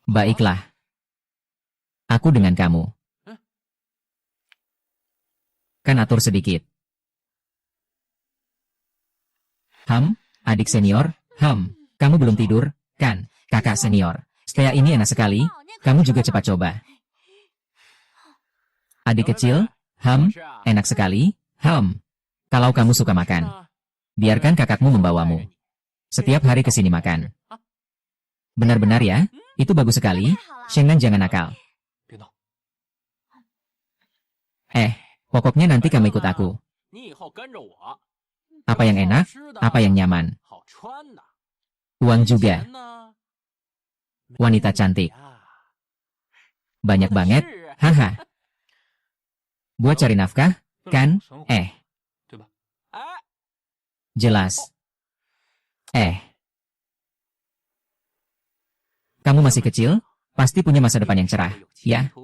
Baiklah. Aku dengan kamu. Kan atur sedikit. Adik senior, kamu belum tidur, kan? Kakak senior, setelah ini enak sekali, kamu juga cepat coba. Adik kecil, enak sekali, kalau kamu suka makan, biarkan kakakmu membawamu. Setiap hari ke sini makan. Benar-benar ya, itu bagus sekali, Shengnan jangan nakal. Pokoknya nanti kamu ikut aku. Apa yang enak, apa yang nyaman. Uang juga. Wanita cantik. Banyak banget, haha. Buat cari nafkah, kan? Jelas. Kamu masih kecil, pasti punya masa depan yang cerah, ya?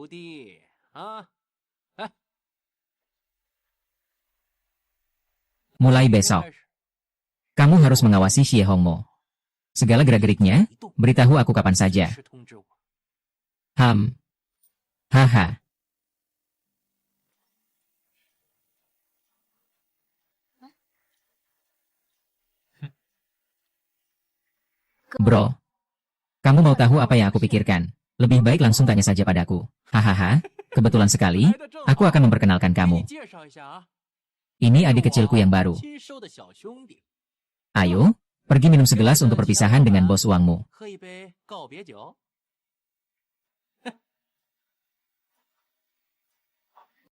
Mulai besok, kamu harus mengawasi Xie Hongmo. Segala gerak-geriknya, beritahu aku kapan saja. Haha. Bro, kamu mau tahu apa yang aku pikirkan? Lebih baik langsung tanya saja padaku. Hahaha, kebetulan sekali, aku akan memperkenalkan kamu. Ini adik kecilku yang baru. Ayo, pergi minum segelas untuk perpisahan dengan bos uangmu.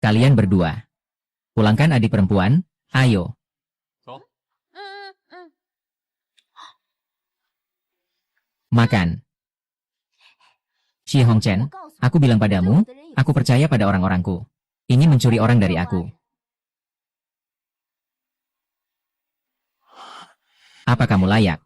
Kalian berdua. Pulangkan adik perempuan, ayo. Makan. Xie Hongchen, aku bilang padamu, aku percaya pada orang-orangku. Ini mencuri orang dari aku. Apa kamu layak?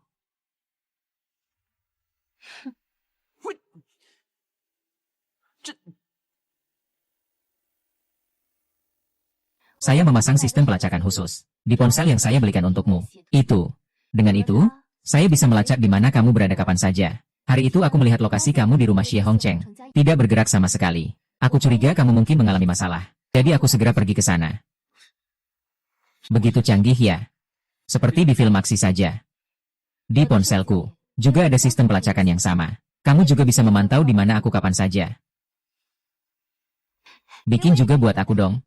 Saya memasang sistem pelacakan khusus di ponsel yang saya belikan untukmu. Dengan itu, saya bisa melacak di mana kamu berada kapan saja. Hari itu aku melihat lokasi kamu di rumah Xie Hongcheng. Tidak bergerak sama sekali. Aku curiga kamu mungkin mengalami masalah. Jadi aku segera pergi ke sana. Begitu canggih ya. Seperti di film aksi saja. Di ponselku, juga ada sistem pelacakan yang sama. Kamu juga bisa memantau di mana aku kapan saja. Bikin juga buat aku dong.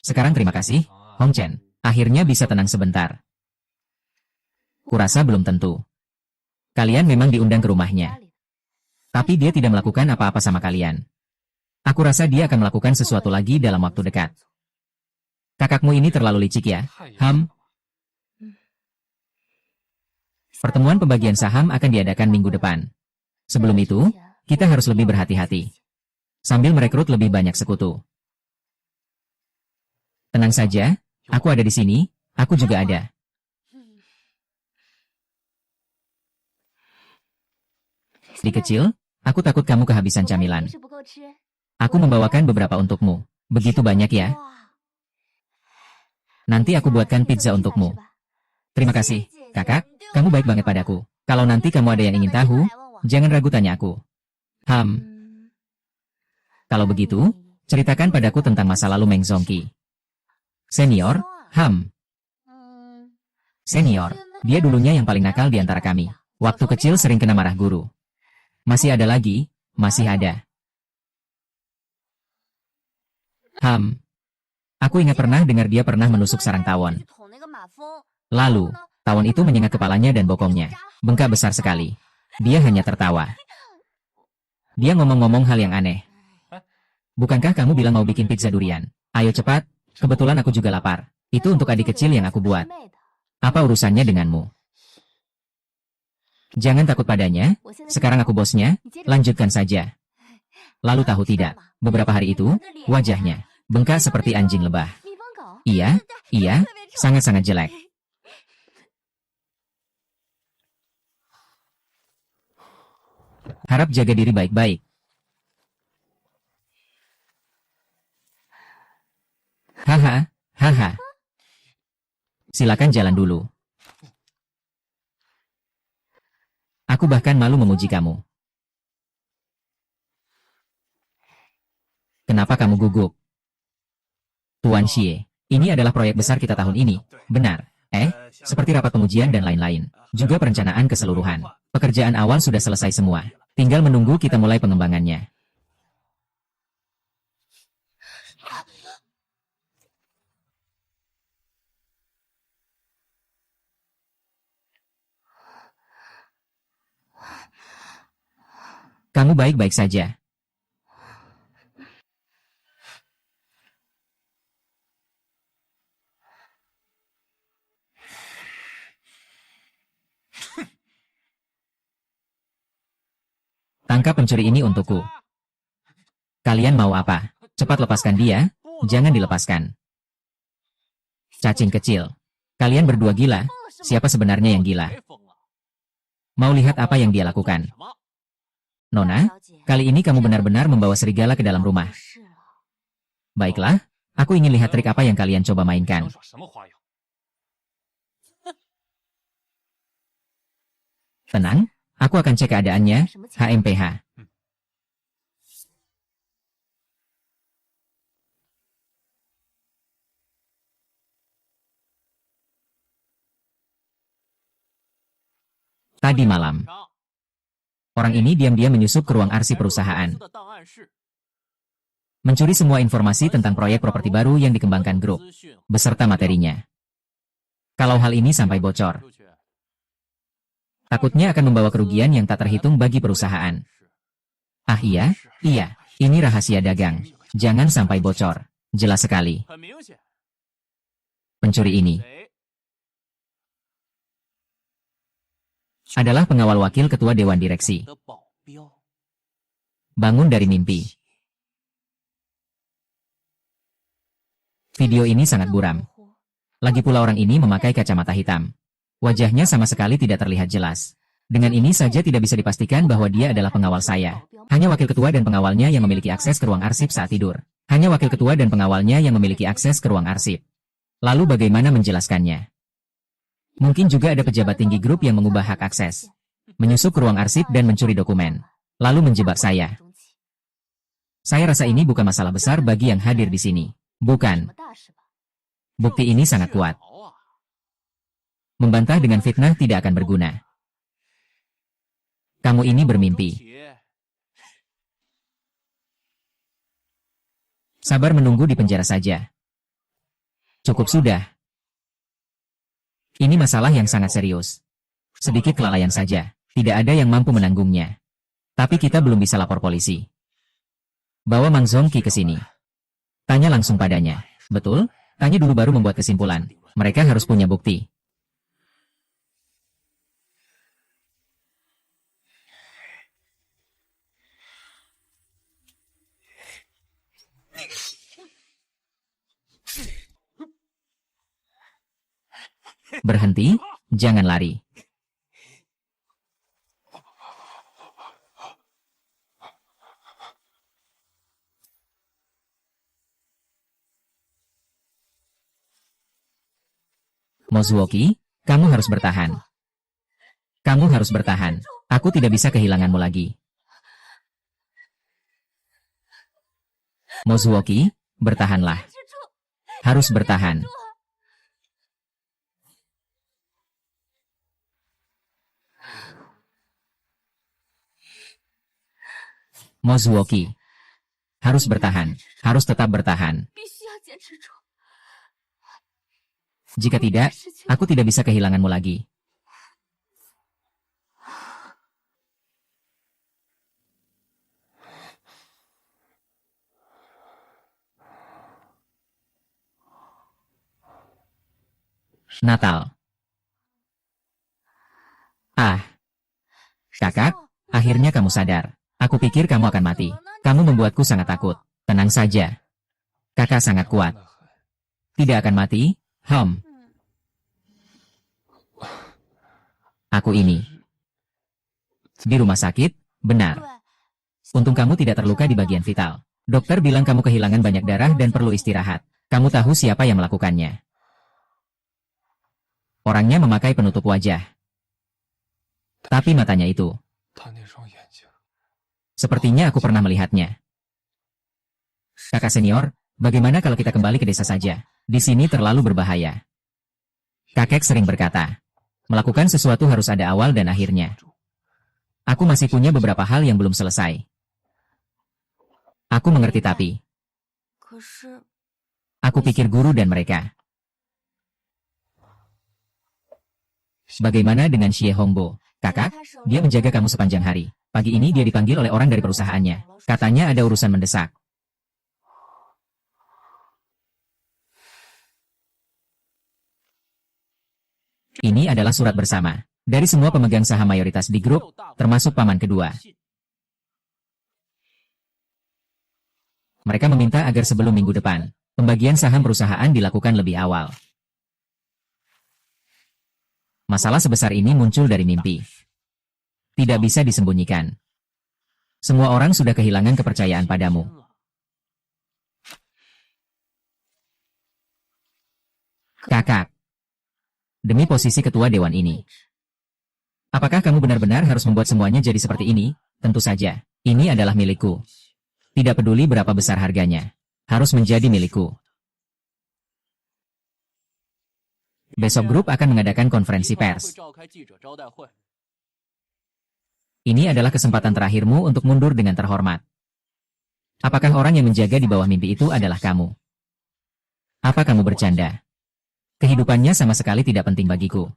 Sekarang terima kasih, Hongchen. Akhirnya bisa tenang sebentar. Kurasa belum tentu. Kalian memang diundang ke rumahnya. Tapi dia tidak melakukan apa-apa sama kalian. Aku rasa dia akan melakukan sesuatu lagi dalam waktu dekat. Kakakmu ini terlalu licik ya. Pertemuan pembagian saham akan diadakan minggu depan. Sebelum itu, kita harus lebih berhati-hati. Sambil merekrut lebih banyak sekutu. Tenang saja, aku ada di sini, aku juga ada. Di kecil, aku takut kamu kehabisan camilan. Aku membawakan beberapa untukmu. Begitu banyak ya. Nanti aku buatkan pizza untukmu. Terima kasih, kakak. Kamu baik banget padaku. Kalau nanti kamu ada yang ingin tahu, jangan ragu tanya aku. Kalau begitu, ceritakan padaku tentang masa lalu Meng Zongqi. Senior, Senior, dia dulunya yang paling nakal di antara kami. Waktu kecil sering kena marah guru. Masih ada lagi, masih ada. Aku ingat pernah dengar dia pernah menusuk sarang tawon. Lalu, tawon itu menyengat kepalanya dan bokongnya. Bengkak besar sekali. Dia hanya tertawa. Dia ngomong-ngomong hal yang aneh. Bukankah kamu bilang mau bikin pizza durian? Ayo cepat, kebetulan aku juga lapar. Itu untuk adik kecil yang aku buat. Apa urusannya denganmu? Jangan takut padanya, sekarang aku bosnya, lanjutkan saja. Lalu tahu tidak, beberapa hari itu, wajahnya bengkak seperti anjing lebah. Iya, sangat-sangat jelek. Harap jaga diri baik-baik. Haha. Silakan jalan dulu. Aku bahkan malu memuji kamu. Kenapa kamu gugup? Tuan Xie, ini adalah proyek besar kita tahun ini, benar? Seperti rapat pengujian dan lain-lain. Juga perencanaan keseluruhan. Pekerjaan awal sudah selesai semua. Tinggal menunggu kita mulai pengembangannya. Kamu baik-baik saja. Tangkap pencuri ini untukku. Kalian mau apa? Cepat lepaskan dia, jangan dilepaskan. Cacing kecil. Kalian berdua gila, siapa sebenarnya yang gila? Mau lihat apa yang dia lakukan? Nona, kali ini kamu benar-benar membawa serigala ke dalam rumah. Baiklah, aku ingin lihat trik apa yang kalian coba mainkan. Tenang, aku akan cek keadaannya, HMPH. Tadi malam, orang ini diam-diam menyusup ke ruang arsip perusahaan. Mencuri semua informasi tentang proyek properti baru yang dikembangkan grup, beserta materinya. Kalau hal ini sampai bocor, takutnya akan membawa kerugian yang tak terhitung bagi perusahaan. Ah iya, ini rahasia dagang. Jangan sampai bocor. Jelas sekali. Pencuri ini adalah pengawal wakil ketua dewan direksi. Bangun dari mimpi. Video ini sangat buram. Lagi pula orang ini memakai kacamata hitam. Wajahnya sama sekali tidak terlihat jelas. Dengan ini saja tidak bisa dipastikan bahwa dia adalah pengawal saya. Hanya wakil ketua dan pengawalnya yang memiliki akses ke ruang arsip saat tidur. Hanya wakil ketua dan pengawalnya yang memiliki akses ke ruang arsip. Lalu bagaimana menjelaskannya? Mungkin juga ada pejabat tinggi grup yang mengubah hak akses, menyusup ke ruang arsip dan mencuri dokumen, lalu menjebak saya. Saya rasa ini bukan masalah besar bagi yang hadir di sini. Bukan. Bukti ini sangat kuat. Membantah dengan fitnah tidak akan berguna. Kamu ini bermimpi. Sabar menunggu di penjara saja. Cukup sudah. Ini masalah yang sangat serius. Sedikit kelalaian saja. Tidak ada yang mampu menanggungnya. Tapi kita belum bisa lapor polisi. Bawa Mang Zongqi ke sini. Tanya langsung padanya. Betul? Tanya dulu baru membuat kesimpulan. Mereka harus punya bukti. Berhenti, jangan lari. Mozuoki, kamu harus bertahan. Kamu harus bertahan. Aku tidak bisa kehilanganmu lagi. Mozuoki, bertahanlah. Harus bertahan. Mozuoki, harus bertahan. Harus tetap bertahan. Jika tidak, aku tidak bisa kehilanganmu lagi. Natal. Ah. Kakak, akhirnya kamu sadar. Aku pikir kamu akan mati. Kamu membuatku sangat takut. Tenang saja. Kakak sangat kuat. Tidak akan mati, Aku ini. Di rumah sakit, benar. Untung kamu tidak terluka di bagian vital. Dokter bilang kamu kehilangan banyak darah dan perlu istirahat. Kamu tahu siapa yang melakukannya. Orangnya memakai penutup wajah. Tapi matanya itu. Sepertinya aku pernah melihatnya. Kakak senior, bagaimana kalau kita kembali ke desa saja? Di sini terlalu berbahaya. Kakek sering berkata, melakukan sesuatu harus ada awal dan akhirnya. Aku masih punya beberapa hal yang belum selesai. Aku mengerti tapi. Aku pikir guru dan mereka. Bagaimana dengan Xie Hongbo? Kakak, dia menjaga kamu sepanjang hari. Pagi ini dia dipanggil oleh orang dari perusahaannya. Katanya ada urusan mendesak. Ini adalah surat bersama. Dari semua pemegang saham mayoritas di grup, termasuk paman kedua. Mereka meminta agar sebelum minggu depan, pembagian saham perusahaan dilakukan lebih awal. Masalah sebesar ini muncul dari mimpi. Tidak bisa disembunyikan. Semua orang sudah kehilangan kepercayaan padamu. Kakak. Demi posisi ketua dewan ini. Apakah kamu benar-benar harus membuat semuanya jadi seperti ini? Tentu saja. Ini adalah milikku. Tidak peduli berapa besar harganya. Harus menjadi milikku. Besok grup akan mengadakan konferensi pers. Ini adalah kesempatan terakhirmu untuk mundur dengan terhormat. Apakah orang yang menjaga di bawah mimpi itu adalah kamu? Apa kamu bercanda? Kehidupannya sama sekali tidak penting bagiku.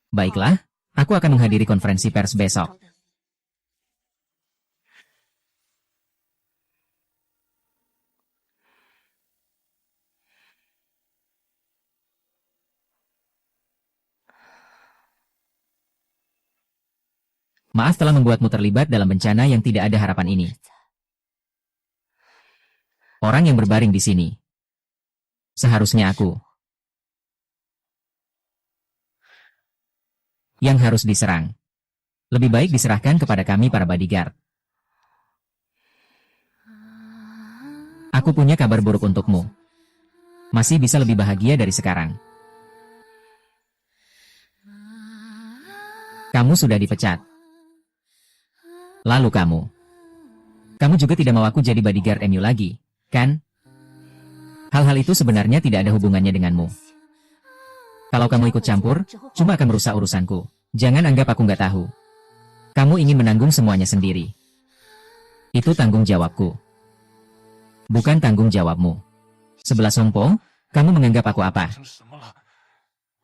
Baiklah, aku akan menghadiri konferensi pers besok. Maaf telah membuatmu terlibat dalam bencana yang tidak ada harapan ini. Orang yang berbaring di sini. Seharusnya aku. Yang harus diserang. Lebih baik diserahkan kepada kami para bodyguard. Aku punya kabar buruk untukmu. Masih bisa lebih bahagia dari sekarang. Kamu sudah dipecat. Lalu kamu juga tidak mau aku jadi bodyguard MU lagi, kan? Hal-hal itu sebenarnya tidak ada hubungannya denganmu. Kalau kamu ikut campur, cuma akan merusak urusanku. Jangan anggap aku nggak tahu. Kamu ingin menanggung semuanya sendiri. Itu tanggung jawabku. Bukan tanggung jawabmu. Sebelah Songpo, kamu menganggap aku apa?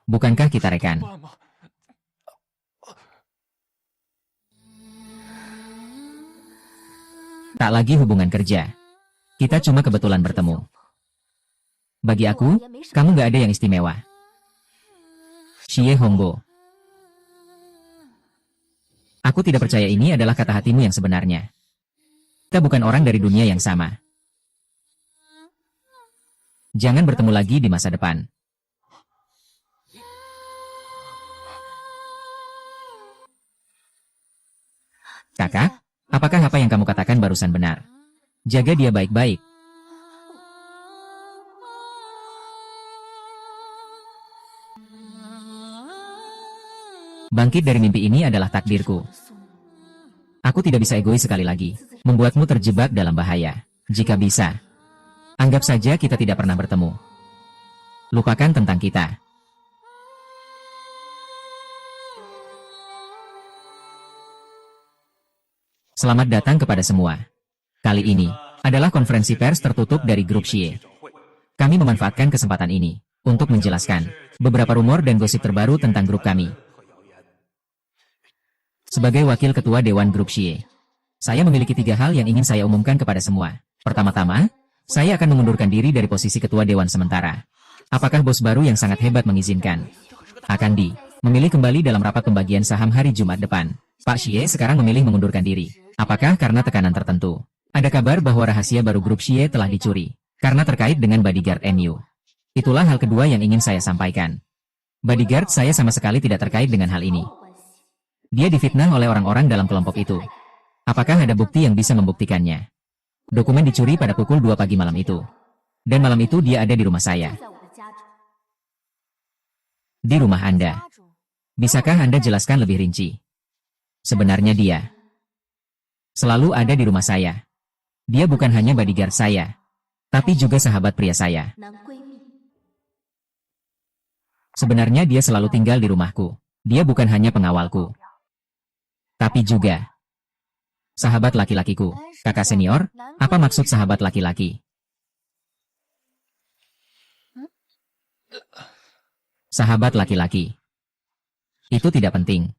Bukankah kita rekan? Tak lagi hubungan kerja. Kita cuma kebetulan bertemu. Bagi aku, kamu nggak ada yang istimewa. Xie Hongbo. Aku tidak percaya ini adalah kata hatimu yang sebenarnya. Kita bukan orang dari dunia yang sama. Jangan bertemu lagi di masa depan. Kakak, apakah apa yang kamu katakan barusan benar? Jaga dia baik-baik. Bangkit dari mimpi ini adalah takdirku. Aku tidak bisa egois sekali lagi, membuatmu terjebak dalam bahaya. Jika bisa, anggap saja kita tidak pernah bertemu. Lupakan tentang kita. Selamat datang kepada semua. Kali ini adalah konferensi pers tertutup dari grup Xie. Kami memanfaatkan kesempatan ini untuk menjelaskan beberapa rumor dan gosip terbaru tentang grup kami. Sebagai wakil ketua Dewan Grup Xie, saya memiliki 3 hal yang ingin saya umumkan kepada semua. Pertama-tama, saya akan mengundurkan diri dari posisi ketua Dewan sementara. Apakah bos baru yang sangat hebat mengizinkan? Akan memilih kembali dalam rapat pembagian saham hari Jumat depan. Pak Xie sekarang memilih mengundurkan diri. Apakah karena tekanan tertentu? Ada kabar bahwa rahasia baru grup Xie telah dicuri, karena terkait dengan bodyguard MU. Itulah hal kedua yang ingin saya sampaikan. Bodyguard saya sama sekali tidak terkait dengan hal ini. Dia difitnah oleh orang-orang dalam kelompok itu. Apakah ada bukti yang bisa membuktikannya? Dokumen dicuri pada pukul 2 pagi malam itu. Dan malam itu dia ada di rumah saya. Di rumah Anda. Bisakah Anda jelaskan lebih rinci? Sebenarnya dia selalu ada di rumah saya. Dia bukan hanya bodyguard saya, tapi juga sahabat pria saya. Sebenarnya dia selalu tinggal di rumahku. Dia bukan hanya pengawalku, tapi juga sahabat laki-lakiku. Kakak senior, apa maksud sahabat laki-laki? Sahabat laki-laki. Itu tidak penting.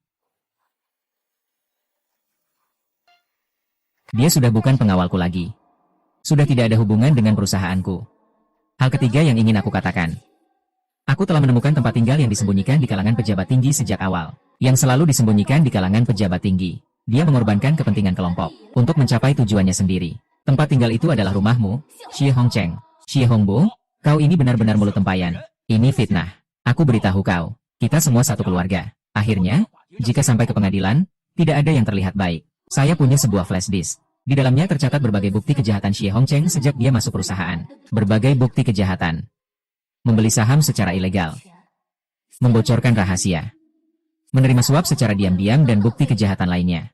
Dia sudah bukan pengawalku lagi. Sudah tidak ada hubungan dengan perusahaanku. Hal ketiga yang ingin aku katakan. Aku telah menemukan tempat tinggal yang disembunyikan di kalangan pejabat tinggi sejak awal. Yang selalu disembunyikan di kalangan pejabat tinggi. Dia mengorbankan kepentingan kelompok untuk mencapai tujuannya sendiri. Tempat tinggal itu adalah rumahmu, Xie Hongcheng. Xie Hongbo, kau ini benar-benar mulut tempayan. Ini fitnah. Aku beritahu kau, kita semua satu keluarga. Akhirnya, Jika sampai ke pengadilan, tidak ada yang terlihat baik. Saya punya sebuah flash disk. Di dalamnya tercatat berbagai bukti kejahatan Xie Hongcheng sejak dia masuk perusahaan. Berbagai bukti kejahatan. Membeli saham secara ilegal. Membocorkan rahasia. Menerima suap secara diam-diam dan bukti kejahatan lainnya.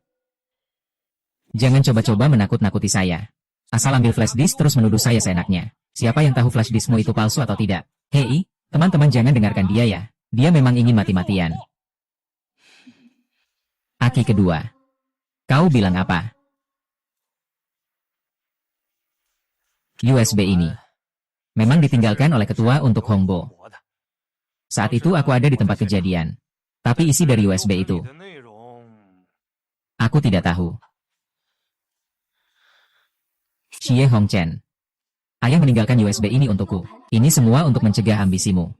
Jangan coba-coba menakut-nakuti saya. Asal ambil flash disk terus menuduh saya seenaknya. Siapa yang tahu flash diskmu itu palsu atau tidak? Hei, teman-teman jangan dengarkan dia ya. Dia memang ingin mati-matian. Aki kedua. Kau bilang apa? USB ini. Memang ditinggalkan oleh ketua untuk Hongbo. Saat itu aku ada di tempat kejadian. Tapi isi dari USB itu, aku tidak tahu. Xie Hongchen. Ayah meninggalkan USB ini untukku. Ini semua untuk mencegah ambisimu.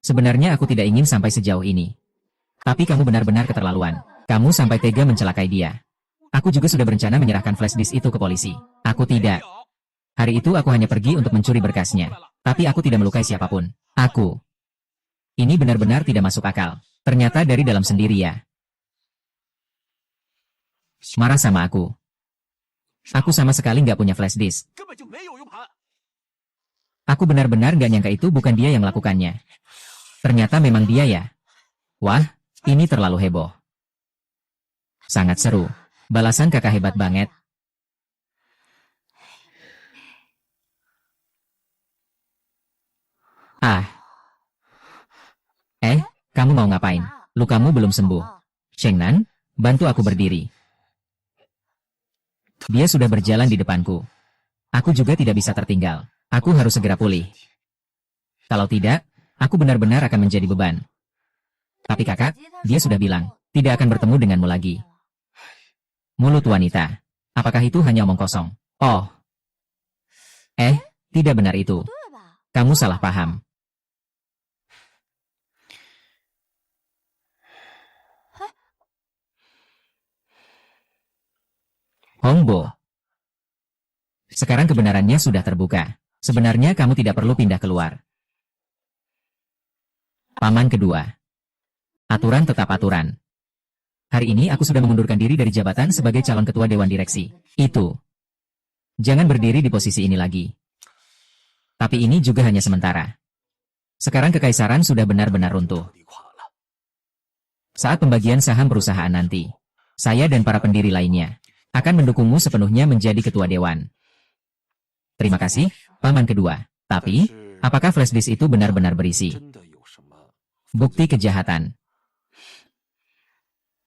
Sebenarnya aku tidak ingin sampai sejauh ini. Tapi kamu benar-benar keterlaluan. Kamu sampai tega mencelakai dia. Aku juga sudah berencana menyerahkan flash disk itu ke polisi. Aku tidak. Hari itu aku hanya pergi untuk mencuri berkasnya. Tapi aku tidak melukai siapapun. Aku. Ini benar-benar tidak masuk akal. Ternyata dari dalam sendiri ya. Marah sama aku. Aku sama sekali nggak punya flash disk. Aku benar-benar nggak nyangka itu bukan dia yang melakukannya. Ternyata memang dia ya. Wah, ini terlalu heboh. Sangat seru. Balasan kakak hebat banget. Ah. Kamu mau ngapain? Lukamu belum sembuh. Shengnan, bantu aku berdiri. Dia sudah berjalan di depanku. Aku juga tidak bisa tertinggal. Aku harus segera pulih. Kalau tidak, aku benar-benar akan menjadi beban. Tapi kakak, dia sudah bilang, tidak akan bertemu denganmu lagi. Mulut wanita. Apakah itu hanya omong kosong? Oh. Tidak benar itu. Kamu salah paham. Hongbo. Sekarang kebenarannya sudah terbuka. Sebenarnya kamu tidak perlu pindah keluar. Paman kedua. Aturan tetap aturan. Hari ini aku sudah mengundurkan diri dari jabatan sebagai calon ketua dewan direksi. Itu. Jangan berdiri di posisi ini lagi. Tapi ini juga hanya sementara. Sekarang kekaisaran sudah benar-benar runtuh. Saat pembagian saham perusahaan nanti, saya dan para pendiri lainnya akan mendukungmu sepenuhnya menjadi ketua dewan. Terima kasih, paman kedua. Tapi, apakah flash disk itu benar-benar berisi bukti kejahatan?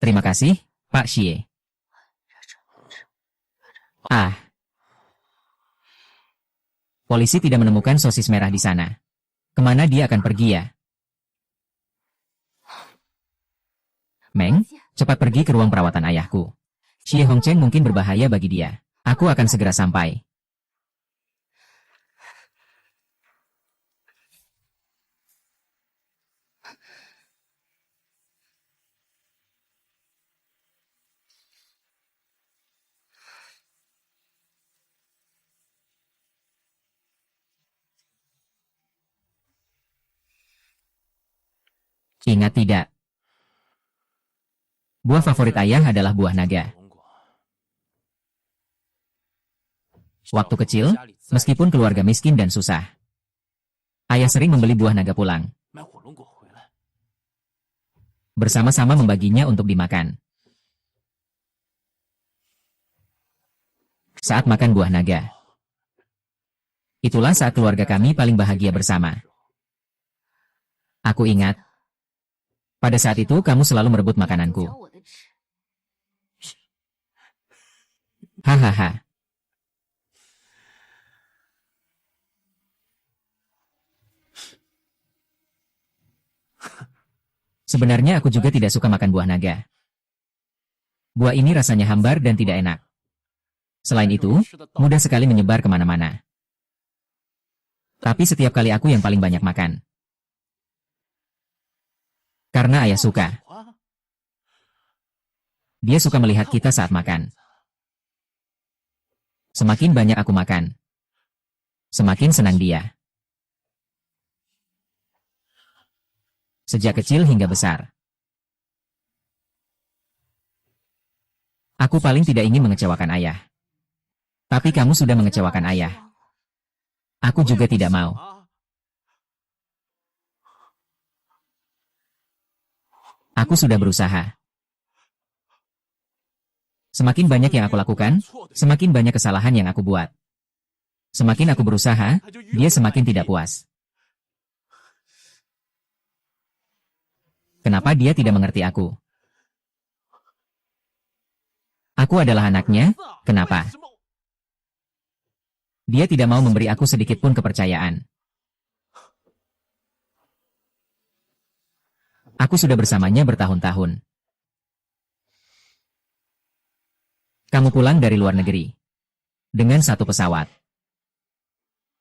Terima kasih, Pak Xie. Polisi tidak menemukan sosis merah di sana. Kemana dia akan pergi ya? Meng, cepat pergi ke ruang perawatan ayahku. Xie Hongcheng mungkin berbahaya bagi dia. Aku akan segera sampai. Ingat tidak? Buah favorit ayah adalah buah naga. Waktu kecil, meskipun keluarga miskin dan susah, ayah sering membeli buah naga pulang. Bersama-sama membaginya untuk dimakan. Saat makan buah naga, itulah saat keluarga kami paling bahagia bersama. Aku ingat, pada saat itu kamu selalu merebut makananku. Hahaha. Sebenarnya aku juga tidak suka makan buah naga. Buah ini rasanya hambar dan tidak enak. Selain itu, mudah sekali menyebar kemana-mana. Tapi setiap kali aku yang paling banyak makan. Karena ayah suka. Dia suka melihat kita saat makan. Semakin banyak aku makan, semakin senang dia. Sejak kecil hingga besar. Aku paling tidak ingin mengecewakan ayah. Tapi kamu sudah mengecewakan ayah. Aku juga tidak mau. Aku sudah berusaha. Semakin banyak yang aku lakukan, semakin banyak kesalahan yang aku buat. Semakin aku berusaha, dia semakin tidak puas. Kenapa dia tidak mengerti aku? Aku adalah anaknya, kenapa? Dia tidak mau memberi aku sedikit pun kepercayaan. Aku sudah bersamanya bertahun-tahun. Kamu pulang dari luar negeri. Dengan satu pesawat.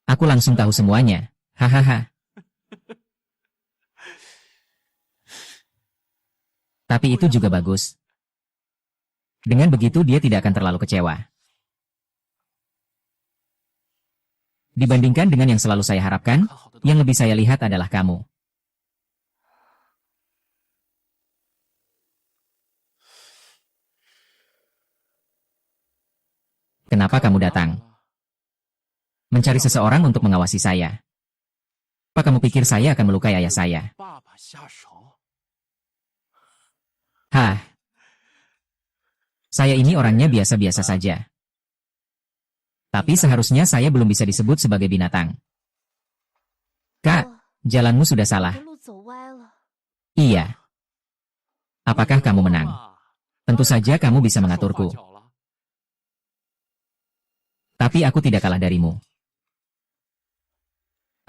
Aku langsung tahu semuanya. Hahaha. Tapi itu juga bagus. Dengan begitu dia tidak akan terlalu kecewa. Dibandingkan dengan yang selalu saya harapkan, yang lebih saya lihat adalah kamu. Kenapa kamu datang? Mencari seseorang untuk mengawasi saya. Apa kamu pikir saya akan melukai ayah saya? Hah? Saya ini orangnya biasa-biasa saja. Tapi seharusnya saya belum bisa disebut sebagai binatang. Kak, jalanmu sudah salah. Iya. Apakah kamu menang? Tentu saja kamu bisa mengaturku. Tapi aku tidak kalah darimu.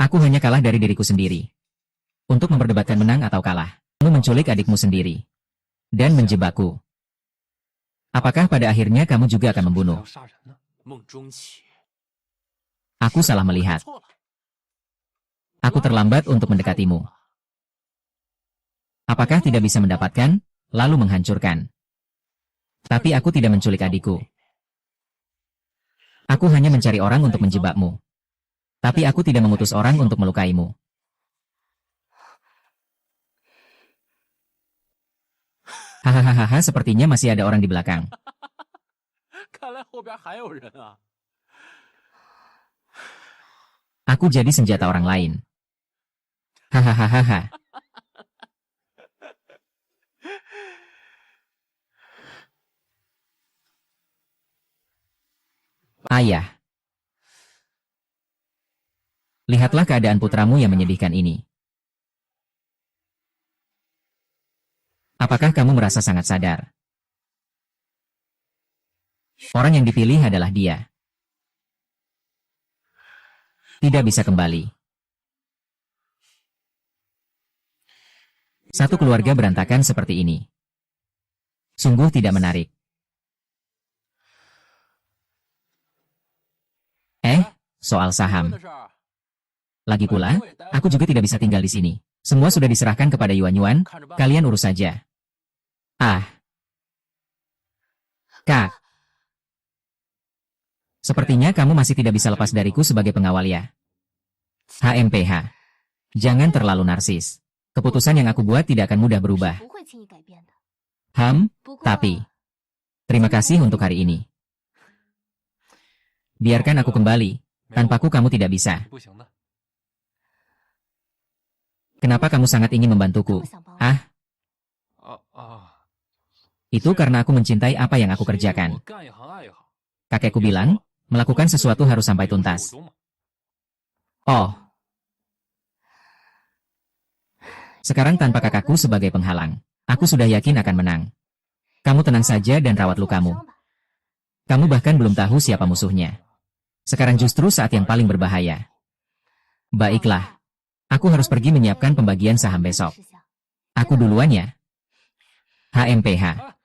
Aku hanya kalah dari diriku sendiri. Untuk memperdebatkan menang atau kalah, kamu menculik adikmu sendiri. Dan menjebakku. Apakah pada akhirnya kamu juga akan membunuh? Aku salah melihat. Aku terlambat untuk mendekatimu. Apakah tidak bisa mendapatkan, lalu menghancurkan? Tapi aku tidak menculik adikku. Aku hanya mencari orang untuk menjebakmu. Tapi aku tidak mengutus orang untuk melukaimu. Hahaha, sepertinya masih ada orang di belakang. Aku jadi senjata orang lain. Hahaha. Ayah. Lihatlah keadaan putramu yang menyedihkan ini. Apakah kamu merasa sangat sadar? Orang yang dipilih adalah dia. Tidak bisa kembali. Satu keluarga berantakan seperti ini. Sungguh tidak menarik. Soal saham. Lagi pula, aku juga tidak bisa tinggal di sini. Semua sudah diserahkan kepada Yuan-Yuan, kalian urus saja. Kak. Sepertinya kamu masih tidak bisa lepas dariku sebagai pengawal ya. HMPH. Jangan terlalu narsis. Keputusan yang aku buat tidak akan mudah berubah. Tapi. Terima kasih untuk hari ini. Biarkan aku kembali. Tanpaku kamu tidak bisa. Kenapa kamu sangat ingin membantuku? Itu karena aku mencintai apa yang aku kerjakan. Kakekku bilang, melakukan sesuatu harus sampai tuntas. Sekarang tanpa kakakku sebagai penghalang, aku sudah yakin akan menang. Kamu tenang saja dan rawat lukamu. Kamu bahkan belum tahu siapa musuhnya. Sekarang justru saat yang paling berbahaya. Baiklah. Aku harus pergi menyiapkan pembagian saham besok. Aku duluan ya. HMPH.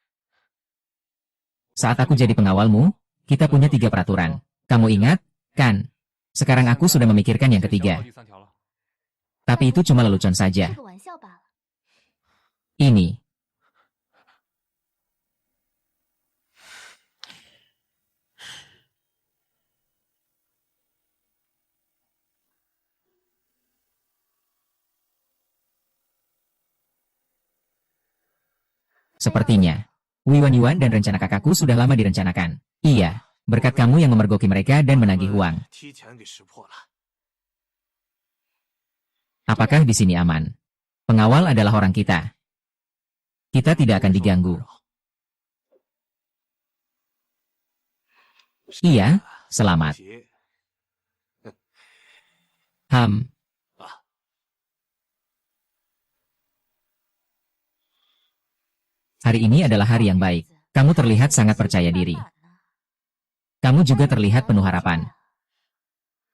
Saat aku jadi pengawalmu, kita punya 3 peraturan. Kamu ingat, kan? Sekarang aku sudah memikirkan yang ketiga. Tapi itu cuma lelucon saja. Ini. Sepertinya. Wiwan Yuan dan rencana kakakku sudah lama direncanakan. Iya, berkat kamu yang memergoki mereka dan menagih uang. Apakah di sini aman? Pengawal adalah orang kita. Kita tidak akan diganggu. Iya, selamat. Hari ini adalah hari yang baik. Kamu terlihat sangat percaya diri. Kamu juga terlihat penuh harapan.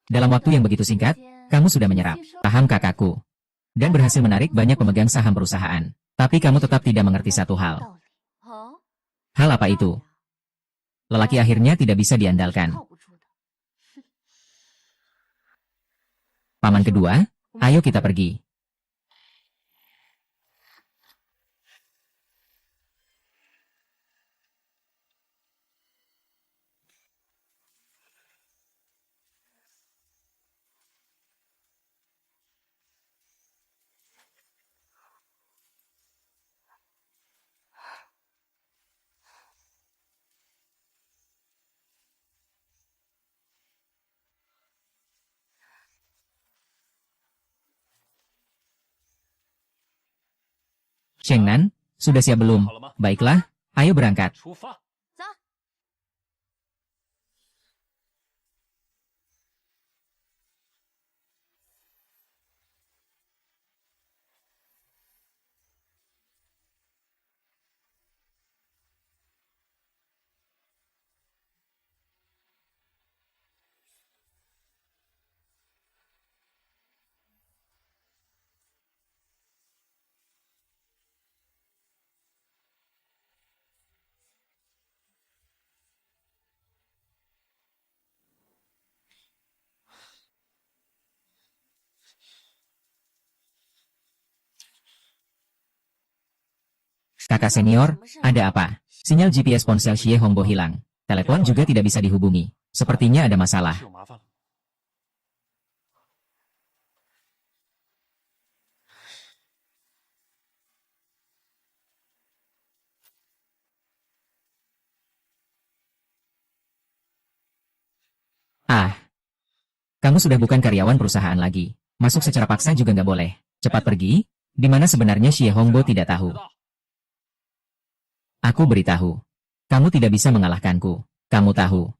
Dalam waktu yang begitu singkat, kamu sudah menyerap saham kakakku. Dan berhasil menarik banyak pemegang saham perusahaan. Tapi kamu tetap tidak mengerti satu hal. Hal apa itu? Lelaki akhirnya tidak bisa diandalkan. Paman kedua, ayo kita pergi. Shengnan, sudah siap belum? Baiklah, ayo berangkat. Kakak senior, ada apa? Sinyal GPS ponsel Xie Hongbo hilang. Telepon juga tidak bisa dihubungi. Sepertinya ada masalah. Ah, kamu sudah bukan karyawan perusahaan lagi. Masuk secara paksa juga nggak boleh. Cepat pergi. Di mana sebenarnya Xie Hongbo tidak tahu. Aku beritahu. Kamu tidak bisa mengalahkanku. Kamu tahu.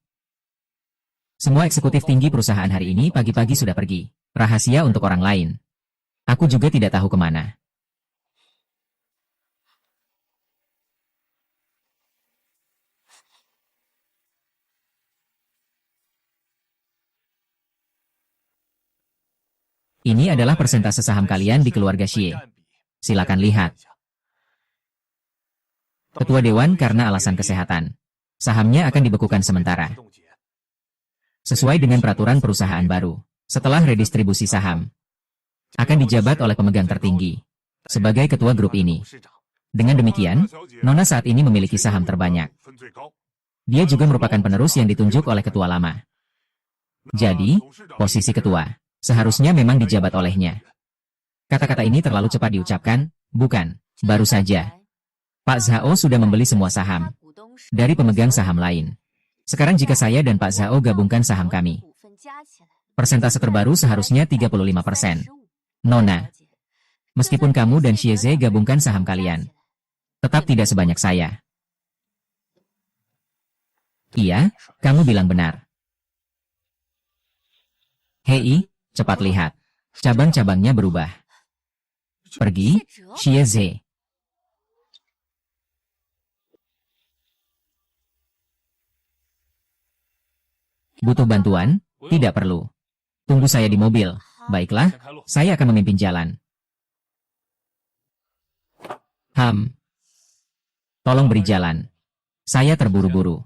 Semua eksekutif tinggi perusahaan hari ini pagi-pagi sudah pergi. Rahasia untuk orang lain. Aku juga tidak tahu kemana. Ini adalah persentase saham kalian di keluarga Xie. Silakan lihat. Ketua Dewan karena alasan kesehatan. Sahamnya akan dibekukan sementara. Sesuai dengan peraturan perusahaan baru. Setelah redistribusi saham. Akan dijabat oleh pemegang tertinggi. Sebagai ketua grup ini. Dengan demikian, Nona saat ini memiliki saham terbanyak. Dia juga merupakan penerus yang ditunjuk oleh ketua lama. Jadi, posisi ketua. Seharusnya memang dijabat olehnya. Kata-kata ini terlalu cepat diucapkan, bukan? Baru saja. Pak Zhao sudah membeli semua saham dari pemegang saham lain. Sekarang jika saya dan Pak Zhao gabungkan saham kami, persentase terbaru seharusnya 35%. Nona, meskipun kamu dan Xie Ze gabungkan saham kalian, tetap tidak sebanyak saya. Iya, kamu bilang benar. Hei, cepat lihat. Cabang-cabangnya berubah. Pergi, Xie Ze. Butuh bantuan? Tidak perlu. Tunggu saya di mobil. Baiklah, saya akan memimpin jalan. Tolong beri jalan. Saya terburu-buru.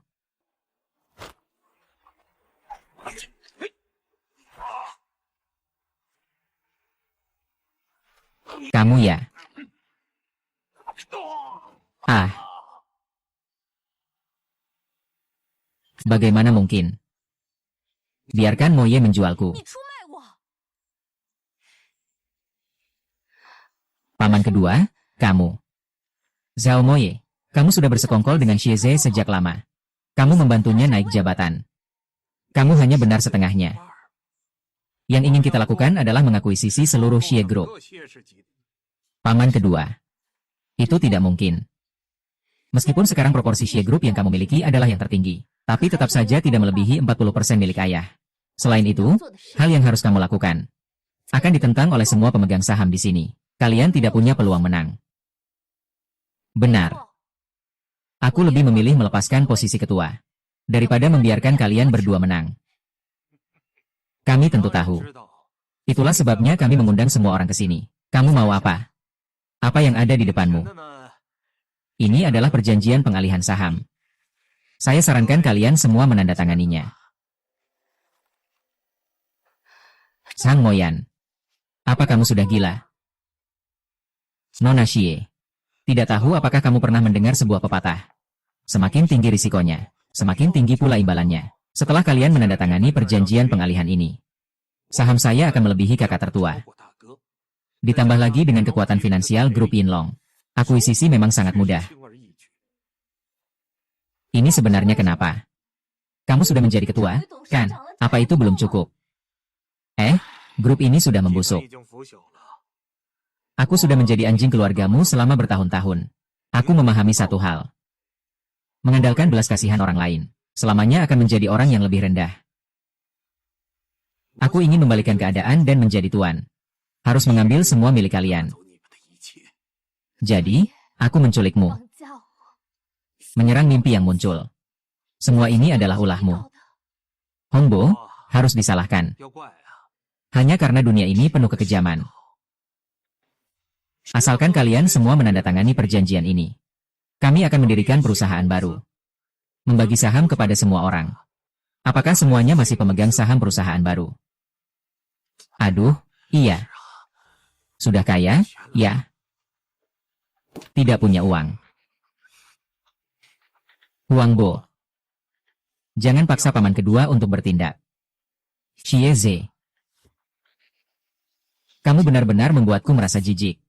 Kamu ya? Bagaimana mungkin? Biarkan Moye menjualku. Paman kedua, kamu. Zhao Moye, Kamu sudah bersekongkol dengan Xieze sejak lama. Kamu membantunya naik jabatan. Kamu hanya benar setengahnya. Yang ingin kita lakukan adalah mengakuisisi seluruh Xie Group. Paman kedua. Itu tidak mungkin. Meskipun sekarang proporsi Xie Group yang kamu miliki adalah yang tertinggi, tapi tetap saja tidak melebihi 40% milik ayah. Selain itu, hal yang harus kamu lakukan akan ditentang oleh semua pemegang saham di sini. Kalian tidak punya peluang menang. Benar. Aku lebih memilih melepaskan posisi ketua daripada membiarkan kalian berdua menang. Kami tentu tahu. Itulah sebabnya kami mengundang semua orang ke sini. Kamu mau apa? Apa yang ada di depanmu? Ini adalah perjanjian pengalihan saham. Saya sarankan kalian semua menandatanganinya. Sang Moyan. Apa kamu sudah gila? Nona Xie. Tidak tahu apakah kamu pernah mendengar sebuah pepatah. Semakin tinggi risikonya, semakin tinggi pula imbalannya. Setelah kalian menandatangani perjanjian pengalihan ini, saham saya akan melebihi kakak tertua. Ditambah lagi dengan kekuatan finansial grup Yinlong. Akuisisi memang sangat mudah. Ini sebenarnya kenapa? Kamu sudah menjadi ketua, kan? Apa itu belum cukup? Grup ini sudah membusuk. Aku sudah menjadi anjing keluargamu selama bertahun-tahun. Aku memahami satu hal. Mengandalkan belas kasihan orang lain, selamanya akan menjadi orang yang lebih rendah. Aku ingin membalikan keadaan dan menjadi tuan. Harus mengambil semua milik kalian. Jadi, aku menculikmu. Menyerang mimpi yang muncul. Semua ini adalah ulahmu. Hongbo harus disalahkan. Hanya karena dunia ini penuh kekejaman. Asalkan kalian semua menandatangani perjanjian ini, kami akan mendirikan perusahaan baru. Membagi saham kepada semua orang. Apakah semuanya masih pemegang saham perusahaan baru? Aduh, iya. Sudah kaya? Ya. Tidak punya uang. Huangbo. Jangan paksa paman kedua untuk bertindak. Xieze. Kamu benar-benar membuatku merasa jijik.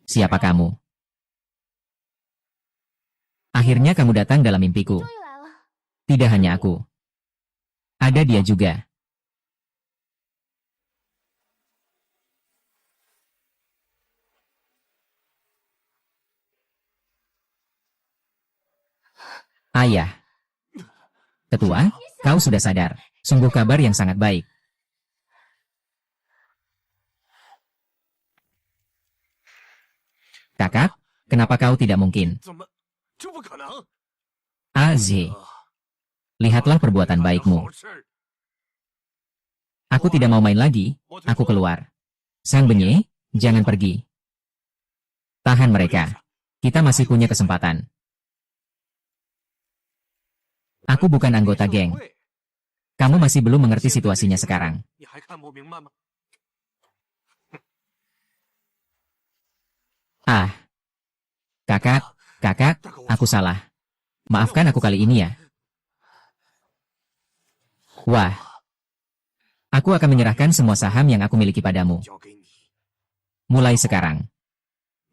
Siapa kamu? Akhirnya kamu datang dalam mimpiku. Tidak hanya aku. Ada dia juga. Ayah. Ketua, kau sudah sadar. Sungguh kabar yang sangat baik. Kakak, kenapa kau tidak mungkin? Az. Lihatlah perbuatan baikmu. Aku tidak mau main lagi, aku keluar. Sang Benye, jangan pergi. Tahan mereka. Kita masih punya kesempatan. Aku bukan anggota geng. Kamu masih belum mengerti situasinya sekarang. Kakak, aku salah. Maafkan aku kali ini ya. Wah. Aku akan menyerahkan semua saham yang aku miliki padamu. Mulai sekarang.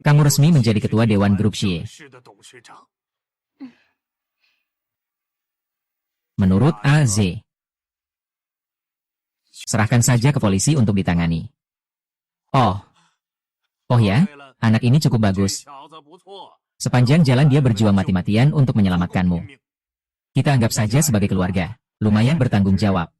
Kamu resmi menjadi ketua Dewan Grup Xie. Menurut Az. Serahkan saja ke polisi untuk ditangani. Oh ya, anak ini cukup bagus. Sepanjang jalan dia berjuang mati-matian untuk menyelamatkanmu. Kita anggap saja sebagai keluarga. Lumayan bertanggung jawab.